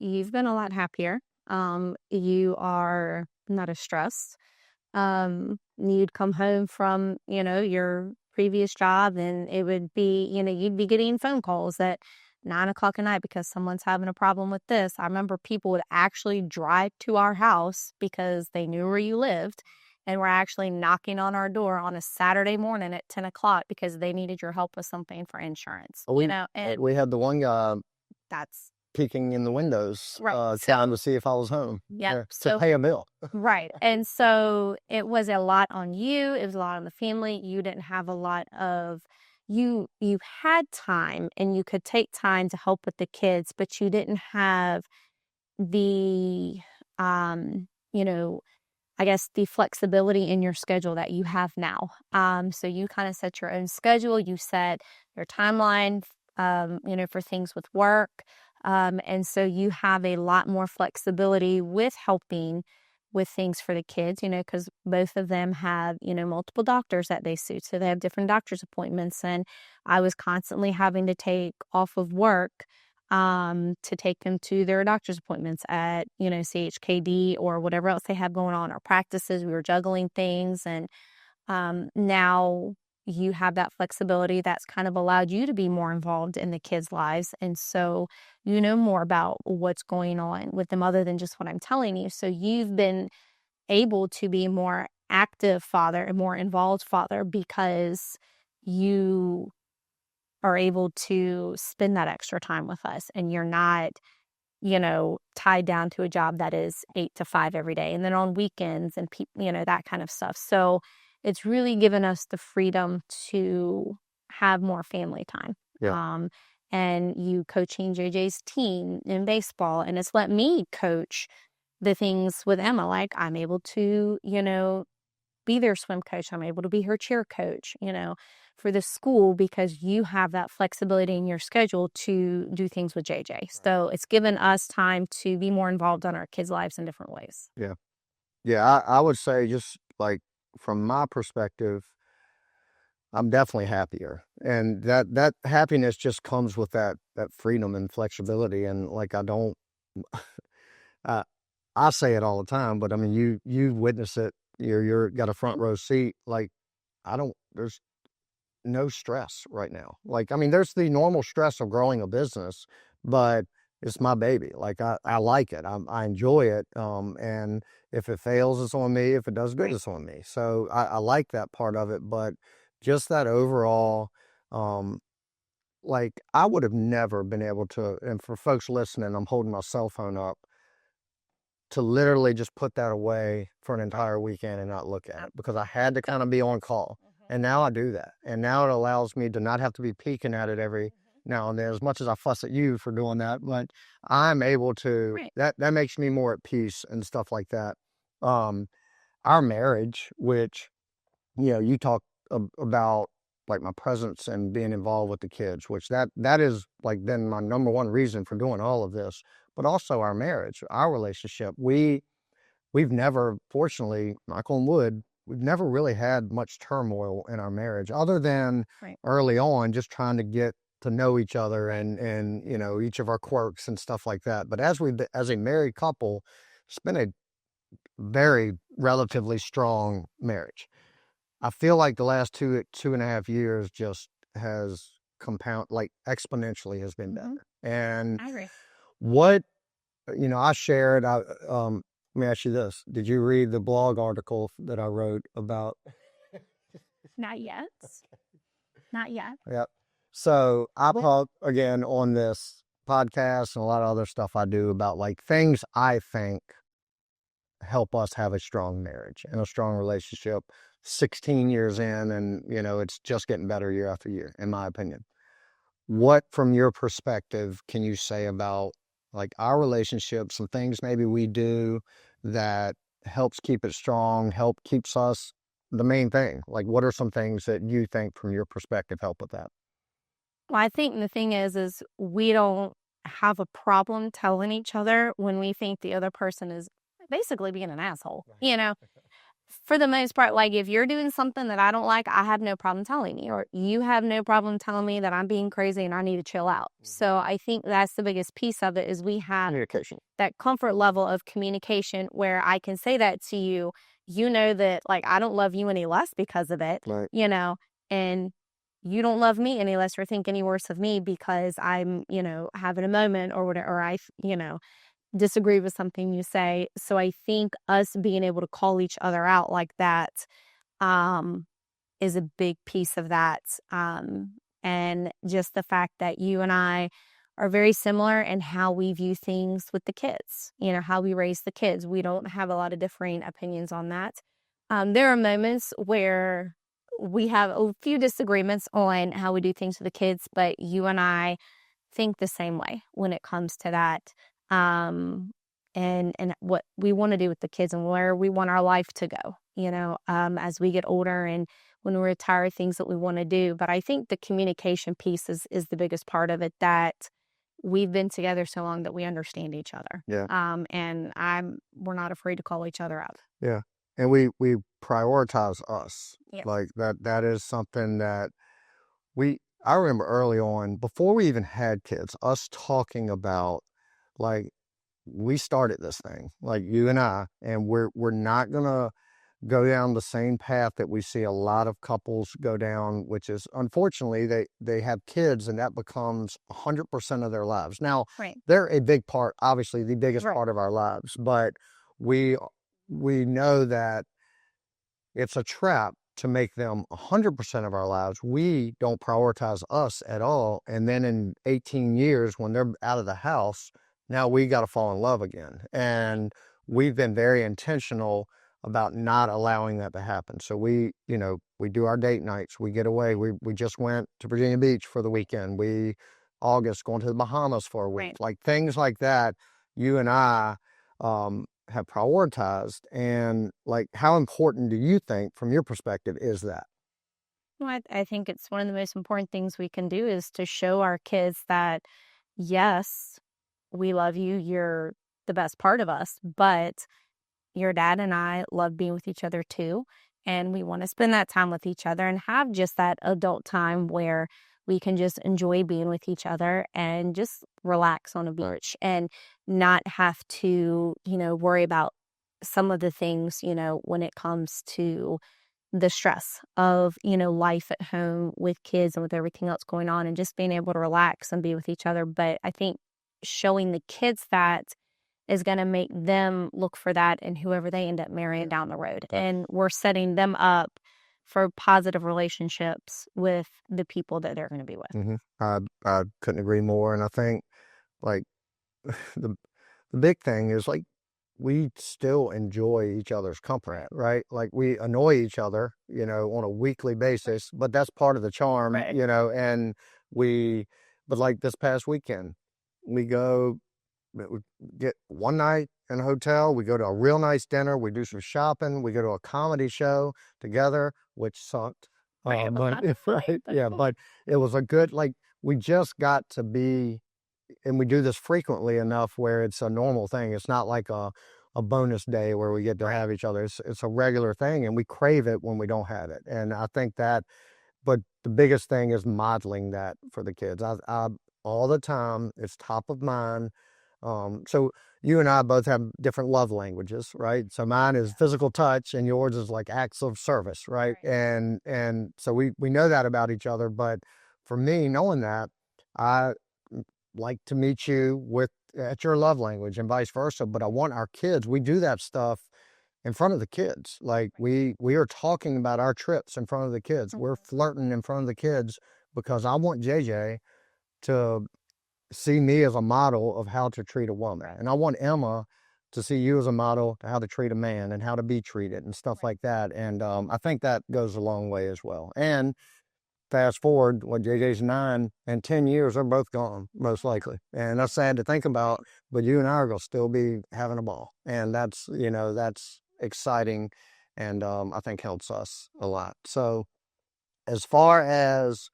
you've been a lot happier. You are not as stressed. You'd come home from, your previous job, and it would be, you'd be getting phone calls at 9:00 at night because someone's having a problem with this. I remember people would actually drive to our house because they knew where you lived, and were actually knocking on our door on a Saturday morning at 10:00 because they needed your help with something for insurance. And we had the one guy that's peeking in the windows, trying to see if I was home. Yeah. To pay a bill. Right. And so it was a lot on you. It was a lot on the family. You didn't have a lot of, you had time and you could take time to help with the kids, but you didn't have the, I guess the flexibility in your schedule that you have now. So you kind of set your own schedule. You set your timeline, for things with work. And so you have a lot more flexibility with helping with things for the kids, because both of them have, multiple doctors that they see. So they have different doctor's appointments. And I was constantly having to take off of work to take them to their doctor's appointments at, CHKD or whatever else they have going on, or practices. We were juggling things. And now you have that flexibility that's kind of allowed you to be more involved in the kids' lives. And so you know more about what's going on with them other than just what I'm telling you. So you've been able to be a more active father, a more involved father, because you are able to spend that extra time with us, and you're not, tied down to a job that is 8 to 5 every day. And then on weekends and that kind of stuff. So it's really given us the freedom to have more family time. Yeah. And you coaching JJ's team in baseball, and it's let me coach the things with Emma. Like I'm able to, be their swim coach. I'm able to be her cheer coach, for the school, because you have that flexibility in your schedule to do things with JJ. So it's given us time to be more involved in our kids' lives in different ways. Yeah. Yeah, I would say just like from my perspective, I'm definitely happier. And that happiness just comes with that freedom and flexibility. And like I don't I I say it all the time, but I mean you witness it. You're got a front row seat. Like there's no stress right now. Like, I mean, there's the normal stress of growing a business, but it's my baby. Like, I like it. I enjoy it. And if it fails, it's on me. If it does good, it's on me. So I like that part of it. But just that overall, um, like, I would have never been able to, and for folks listening, I'm holding my cell phone up to literally just put that away for an entire weekend and not look at it because I had to kind of be on call. And now I do that. And now it allows me to not have to be peeking at it every now and then, as much as I fuss at you for doing that. But I'm able to, Right. that makes me more at peace and stuff like that. Our marriage, which, you talk about like my presence and being involved with the kids, which that is like been my number one reason for doing all of this, but also our marriage, our relationship. We've never, fortunately, knock on wood, we've never really had much turmoil in our marriage other than Right. early on, just trying to get to know each other and each of our quirks and stuff like that. But as a married couple, it's been a very relatively strong marriage. I feel like the last 2.5 years just has like exponentially has been better. And I agree. what, I shared, let me ask you this. Did you read the blog article that I wrote about? Not yet. Not yet. Yeah. So I talk again on this podcast and a lot of other stuff I do about like things I think help us have a strong marriage and a strong relationship 16 years in. And, it's just getting better year after year, in my opinion. What, from your perspective, can you say about like our relationship, some things maybe we do that helps keep it strong, keeps us the main thing? Like, what are some things that you think from your perspective help with that? Well, I think the thing is we don't have a problem telling each other when we think the other person is basically being an asshole. For the most part, like if you're doing something that I don't like, I have no problem telling you, or you have no problem telling me that I'm being crazy and I need to chill out. So I think that's the biggest piece of it is we have Communication. that comfort level of communication where I can say that to you, that like I don't love you any less because of it, Right. and you don't love me any less or think any worse of me because I'm, having a moment or whatever, or I, disagree with something you say. So I think us being able to call each other out like that um, is a big piece of that. And just the fact that you and I are very similar in how we view things with the kids, how we raise the kids. We don't have a lot of differing opinions on that. There are moments where we have a few disagreements on how we do things with the kids, but you and I think the same way when it comes to that. And what we want to do with the kids and where we want our life to go, as we get older and when we retire, things that we want to do. But I think the communication piece is the biggest part of it, that we've been together so long that we understand each other. Yeah. And we're not afraid to call each other out. Yeah. And we prioritize us. Yep. Like that is something that I remember early on, before we even had kids, us talking about like we started this thing, like you and I, and we're not gonna go down the same path that we see a lot of couples go down, which is unfortunately they have kids and that becomes 100% of their lives. Now, Right. they're a big part, obviously the biggest Right. part of our lives, but we know that it's a trap to make them 100% of our lives. We don't prioritize us at all. And then in 18 years, when they're out of the house, now we got to fall in love again. And we've been very intentional about not allowing that to happen. So we do our date nights, we get away. We just went to Virginia Beach for the weekend. August going to the Bahamas for a week, Right. like things like that. You and I, have prioritized, and like how important do you think from your perspective is that? Well, I think it's one of the most important things we can do is to show our kids that yes, we love you, you're the best part of us, but your dad and I love being with each other too. And we want to spend that time with each other and have just that adult time where we can just enjoy being with each other and just relax on a beach and not have to, worry about some of the things, when it comes to the stress of, life at home with kids and with everything else going on and just being able to relax and be with each other. But I think showing the kids that is going to make them look for that in whoever they end up marrying down the road. And we're setting them up for positive relationships with the people that they're going to be with. I couldn't agree more. And I think like the big thing is like we still enjoy each other's company, right? Like we annoy each other, on a weekly basis, but that's part of the charm, and but like this past weekend, we get one night in a hotel, we go to a real nice dinner, we do some shopping, we go to a comedy show together, which sucked. But but it was a good, like, we just got to be, and we do this frequently enough where it's a normal thing. It's not like a bonus day where we get to have each other. It's a regular thing, and we crave it when we don't have it. And I think that, but the biggest thing is modeling that for the kids. I all the time, it's top of mind. So you and I both have different love languages, right? So mine is physical touch and yours is like acts of service, right? And so we know that about each other. But for me, knowing that, I like to meet you at your love language and vice versa. But I want our kids, we do that stuff in front of the kids. Like we are talking about our trips in front of the kids. We're flirting in front of the kids because I want JJ to see me as a model of how to treat a woman. And I want Emma to see you as a model to how to treat a man and how to be treated and stuff like that. And I think that goes a long way as well. And fast forward, JJ's 9 and 10 years, they're both gone, most likely. And that's sad to think about, but you and I are going to still be having a ball. And that's exciting. And I think helps us a lot. So as far as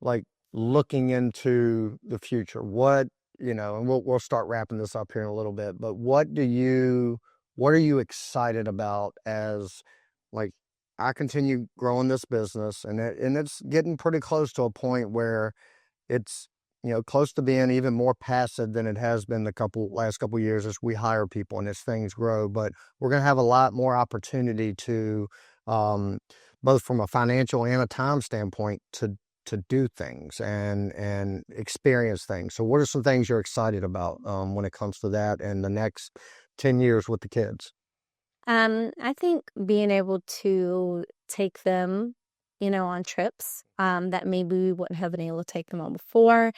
like looking into the future, what, and we'll start wrapping this up here in a little bit, but what are you excited about as, like, I continue growing this business and it's getting pretty close to a point where it's, close to being even more passive than it has been the last couple of years as we hire people and as things grow. But we're going to have a lot more opportunity to, both from a financial and a time standpoint, to do things and experience things. So what are some things you're excited about when it comes to that and the next 10 years with the kids? I think being able to take them, on trips that maybe we wouldn't have been able to take them on before.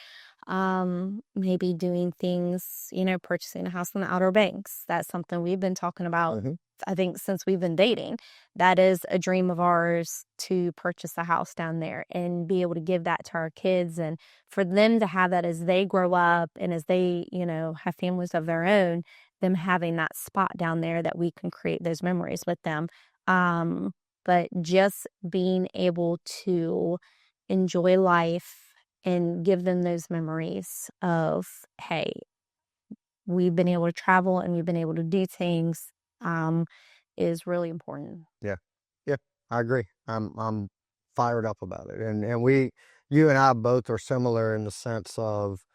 Maybe doing things, purchasing a house on the Outer Banks. That's something we've been talking about, I think, since we've been dating. That is a dream of ours, to purchase a house down there and be able to give that to our kids and for them to have that as they grow up and as they, have families of their own, them having that spot down there that we can create those memories with them. But just being able to enjoy life and give them those memories of, hey, we've been able to travel and we've been able to do things, is really important. Yeah, I agree. I'm fired up about it, and you and I both are similar in the sense of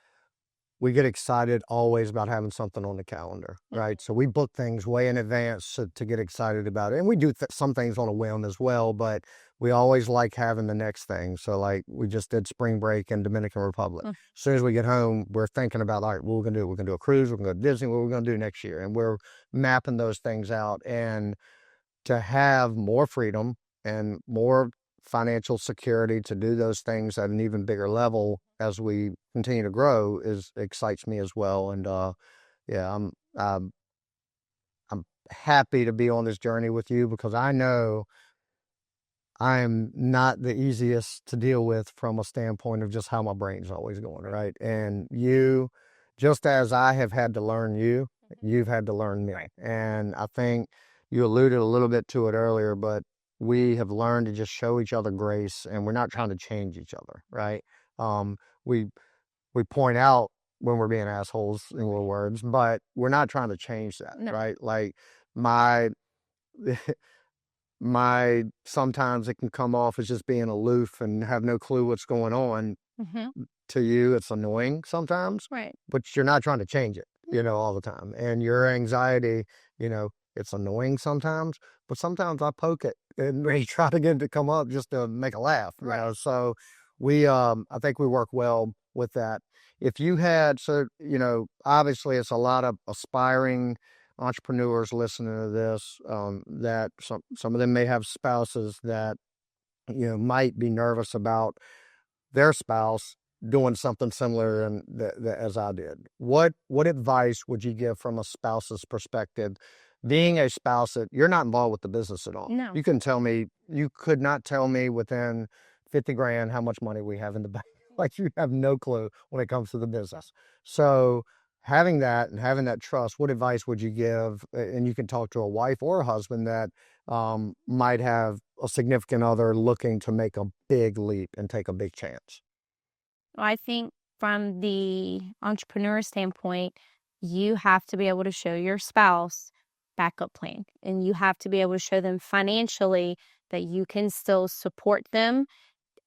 we get excited always about having something on the calendar, right? So we book things way in advance to get excited about it. And we do some things on a whim as well, but we always like having the next thing. So like we just did spring break in Dominican Republic. As soon as we get home, we're thinking about, all right, what we're going to do. We're going to do a cruise. We're going to go to Disney. What we're going to do next year. And we're mapping those things out. And to have more freedom and more financial security to do those things at an even bigger level as we continue to grow excites me as well. And I'm happy to be on this journey with you because I know I'm not the easiest to deal with from a standpoint of just how my brain's always going, right? And you, just as I have had to learn you, you've had to learn me. And I think you alluded a little bit to it earlier, but we have learned to just show each other grace, and we're not trying to change each other, right? We point out when we're being assholes in little words, but we're not trying to change that, right? Like my my sometimes it can come off as just being aloof and have no clue what's going on. To you, it's annoying sometimes, Right. but you're not trying to change it, all the time. And your anxiety, it's annoying sometimes, but sometimes I poke it and we try to get it to come up just to make a laugh. Right. So I think we work well with that. If you had, obviously it's a lot of aspiring entrepreneurs listening to this, that some of them may have spouses that, might be nervous about their spouse doing something similar as I did. What advice would you give from a spouse's perspective? Being a spouse that you're not involved with the business at all. No. You could not tell me within 50 grand how much money we have in the bank. Like you have no clue when it comes to the business. So having that and having that trust, what advice would you give? And you can talk to a wife or a husband that might have a significant other looking to make a big leap and take a big chance. Well, I think from the entrepreneur standpoint, you have to be able to show your spouse backup plan, and you have to be able to show them financially that you can still support them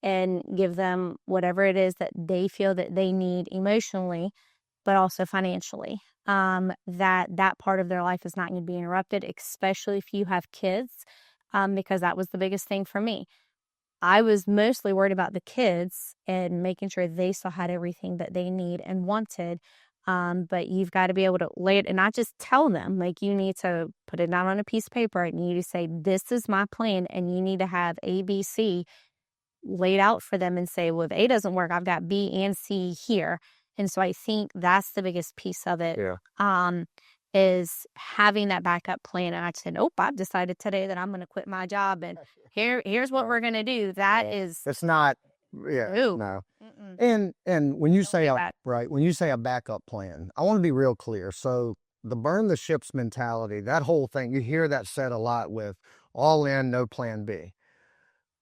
and give them whatever it is that they feel that they need emotionally, but also financially. That part of their life is not going to be interrupted, especially if you have kids, because that was the biggest thing for me. I was mostly worried about the kids and making sure they still had everything that they need and wanted. But you've got to be able to lay it and not just tell them. Like, you need to put it down on a piece of paper and you need to say, this is my plan, and you need to have A, B, C laid out for them and say, well, if A doesn't work, I've got B and C here. And so I think that's the biggest piece of it. Is having that backup plan. And I said, nope, I've decided today that I'm going to quit my job, and here's what we're going to do. It's not, no. Mm-mm. And when you say when you say a backup plan, I want to be real clear. So the burn the ships mentality, that whole thing, you hear that said a lot with all in, no plan B.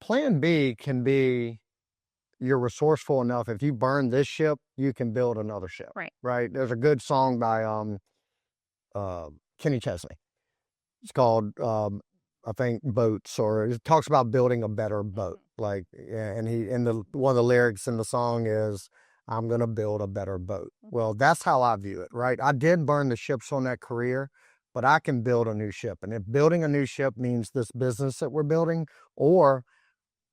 Plan B can be, you're resourceful enough. If you burn this ship, you can build another ship. Right. There's a good song by Kenny Chesney. It's called, I think, Boats, or it talks about building a better boat. Like, and one of the lyrics in the song is, I'm going to build a better boat. Well, that's how I view it, right? I did burn the ships on that career, but I can build a new ship. And if building a new ship means this business that we're building, or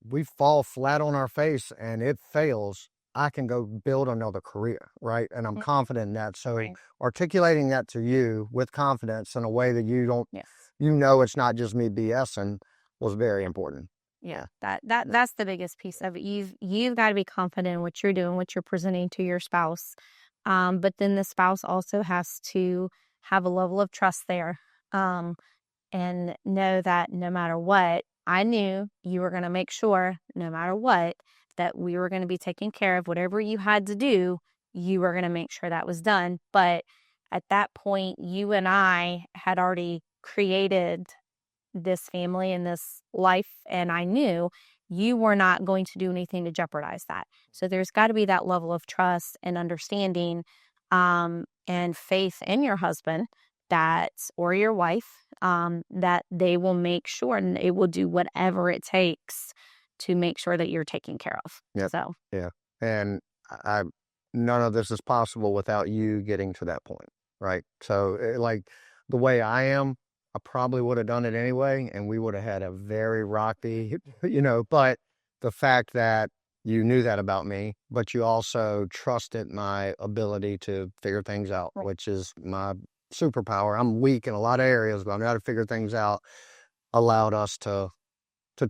we fall flat on our face and it fails, I can go build another career, right? And I'm confident in that. So articulating that to you with confidence in a way that you don't, it's not just me BSing, was very important. Yeah, that's the biggest piece of it. You've got to be confident in what you're doing, what you're presenting to your spouse. But then the spouse also has to have a level of trust there, and know that no matter what, I knew you were going to make sure, no matter what, that we were going to be taken care of. Whatever you had to do, you were going to make sure that was done. But at that point, you and I had already created this family and this life, and I knew you were not going to do anything to jeopardize that. So there's got to be that level of trust and understanding, and faith in your husband or your wife, that they will make sure and they will do whatever it takes to make sure that you're taken care of. So and none of this is possible without you getting to that point, right? So like the way I am, I probably would have done it anyway, and we would have had a very rocky, but the fact that you knew that about me, but you also trusted my ability to figure things out, which is my superpower. I'm weak in a lot of areas, but I know how to figure things out, allowed us to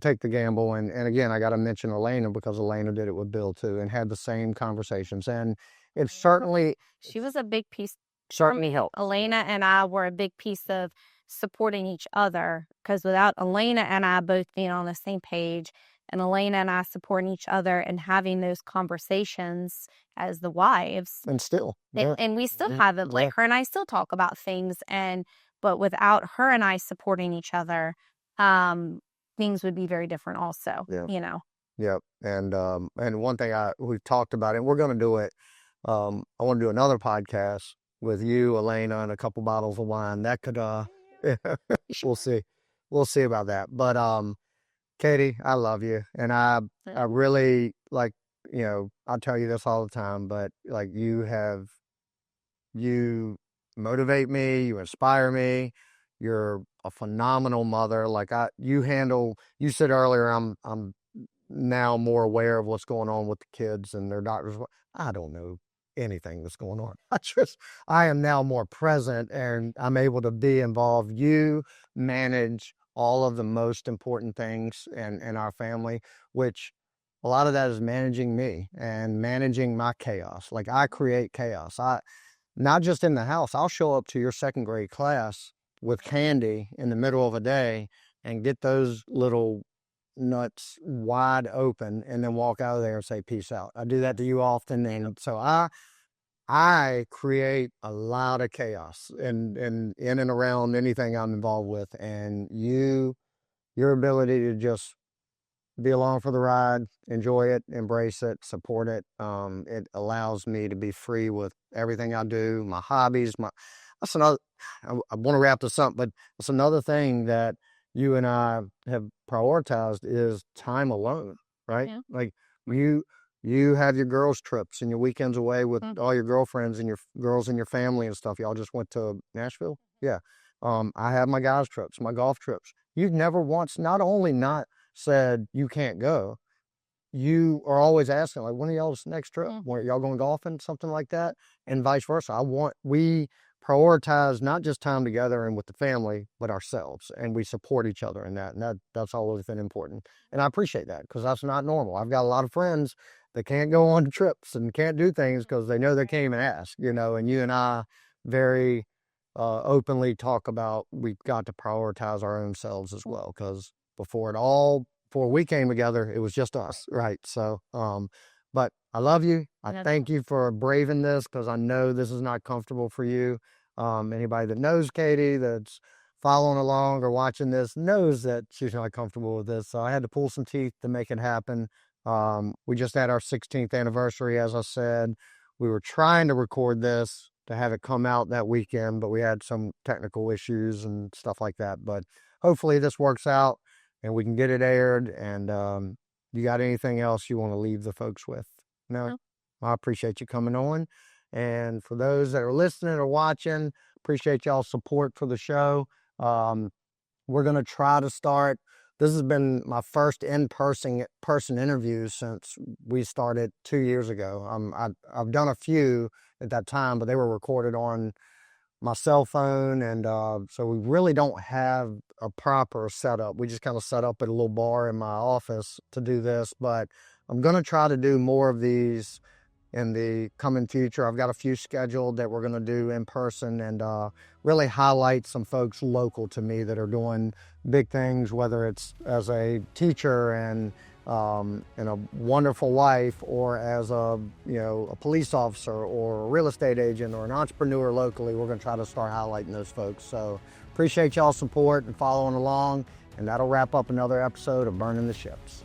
take the gamble. And again, I got to mention Elena, because Elena did it with Bill too, and had the same conversations. And it's certainly, she was a big piece. Certainly helped. Elena and I were a big piece of supporting each other, because without Elena and I both being on the same page, and Elena and I supporting each other and having those conversations as the wives, and still, and we still have it. Like, her and I still talk about things, but without her and I supporting each other, things would be very different. Also, Yep. And one thing we've talked about, and we're going to do it. I want to do another podcast with you, Elena, and a couple bottles of wine. That could We'll see. We'll see about that. But Kati, I love you, and I really like, I tell you this all the time, but like you motivate me, you inspire me. You're a phenomenal mother. Like you said earlier, I'm now more aware of what's going on with the kids and their doctors. I don't know anything that's going on. I am now more present, and I'm able to be involved. You manage all of the most important things in our family, which a lot of that is managing me and managing my chaos. Like I create chaos. Not just in the house. I'll show up to your second grade class with candy in the middle of a day and get those little nuts wide open and then walk out of there and say, peace out. I do that to you often. And so I create a lot of chaos in and around anything I'm involved with. And your ability to just be along for the ride, enjoy it, embrace it, support it. It allows me to be free with everything I do, my hobbies. That's another. I want to wrap this up, but it's another thing that you and I have prioritized is time alone, right? Yeah. Like you have your girls' trips and your weekends away with all your girlfriends and your girls and your family and stuff. Y'all just went to Nashville, yeah. I have my guys' trips, my golf trips. You've never once, not only not said you can't go, you are always asking, like, when are y'all's next trip? When y'all going golfing, something like that, and vice versa. We prioritize not just time together and with the family, but ourselves, and we support each other in that, and that's always been important. And I appreciate that, because that's not normal. I've got a lot of friends that can't go on trips and can't do things because they know they can't even ask, and you and I very openly talk about we've got to prioritize our own selves as well, because before we came together, it was just us, right? So, but I love you. I thank you for braving this, because I know this is not comfortable for you. Anybody that knows Kati, that's following along or watching this, knows that she's not comfortable with this. So I had to pull some teeth to make it happen. We just had our 16th anniversary, as I said. We were trying to record this to have it come out that weekend, but we had some technical issues and stuff like that. But hopefully this works out and we can get it aired. And you got anything else you want to leave the folks with? No? I appreciate you coming on. And for those that are listening or watching, appreciate y'all's support for the show. We're going to try to start. This has been my first in-person interview since we started 2 years ago. I've done a few at that time, but they were recorded on my cell phone, and so we really don't have a proper setup. We just kind of set up at a little bar in my office to do this, but I'm going to try to do more of these in the coming future. I've got a few scheduled that we're going to do in person, and really highlight some folks local to me that are doing big things, whether it's as a teacher and a wonderful wife, or as a police officer or a real estate agent or an entrepreneur locally. We're going to try to start highlighting those folks. So appreciate y'all's support and following along, and that'll wrap up another episode of Burning the Ships.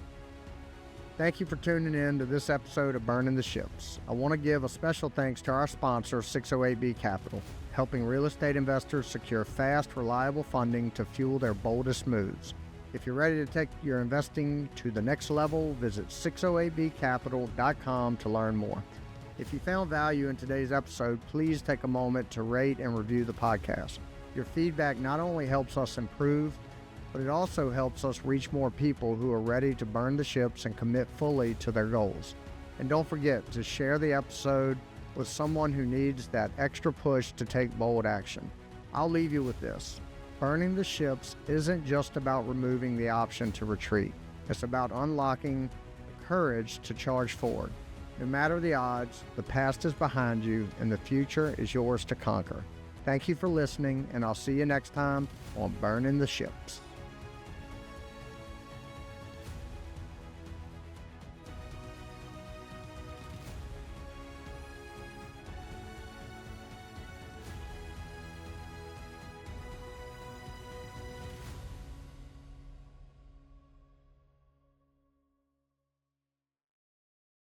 Thank you for tuning in to this episode of Burning the Ships. I want to give a special thanks to our sponsor, 608B Capital, helping real estate investors secure fast, reliable funding to fuel their boldest moves. If you're ready to take your investing to the next level, visit 608bcapital.com to learn more. If you found value in today's episode, please take a moment to rate and review the podcast. Your feedback not only helps us improve, but it also helps us reach more people who are ready to burn the ships and commit fully to their goals. And don't forget to share the episode with someone who needs that extra push to take bold action. I'll leave you with this. Burning the ships isn't just about removing the option to retreat. It's about unlocking the courage to charge forward. No matter the odds, the past is behind you and the future is yours to conquer. Thank you for listening, and I'll see you next time on Burning the Ships.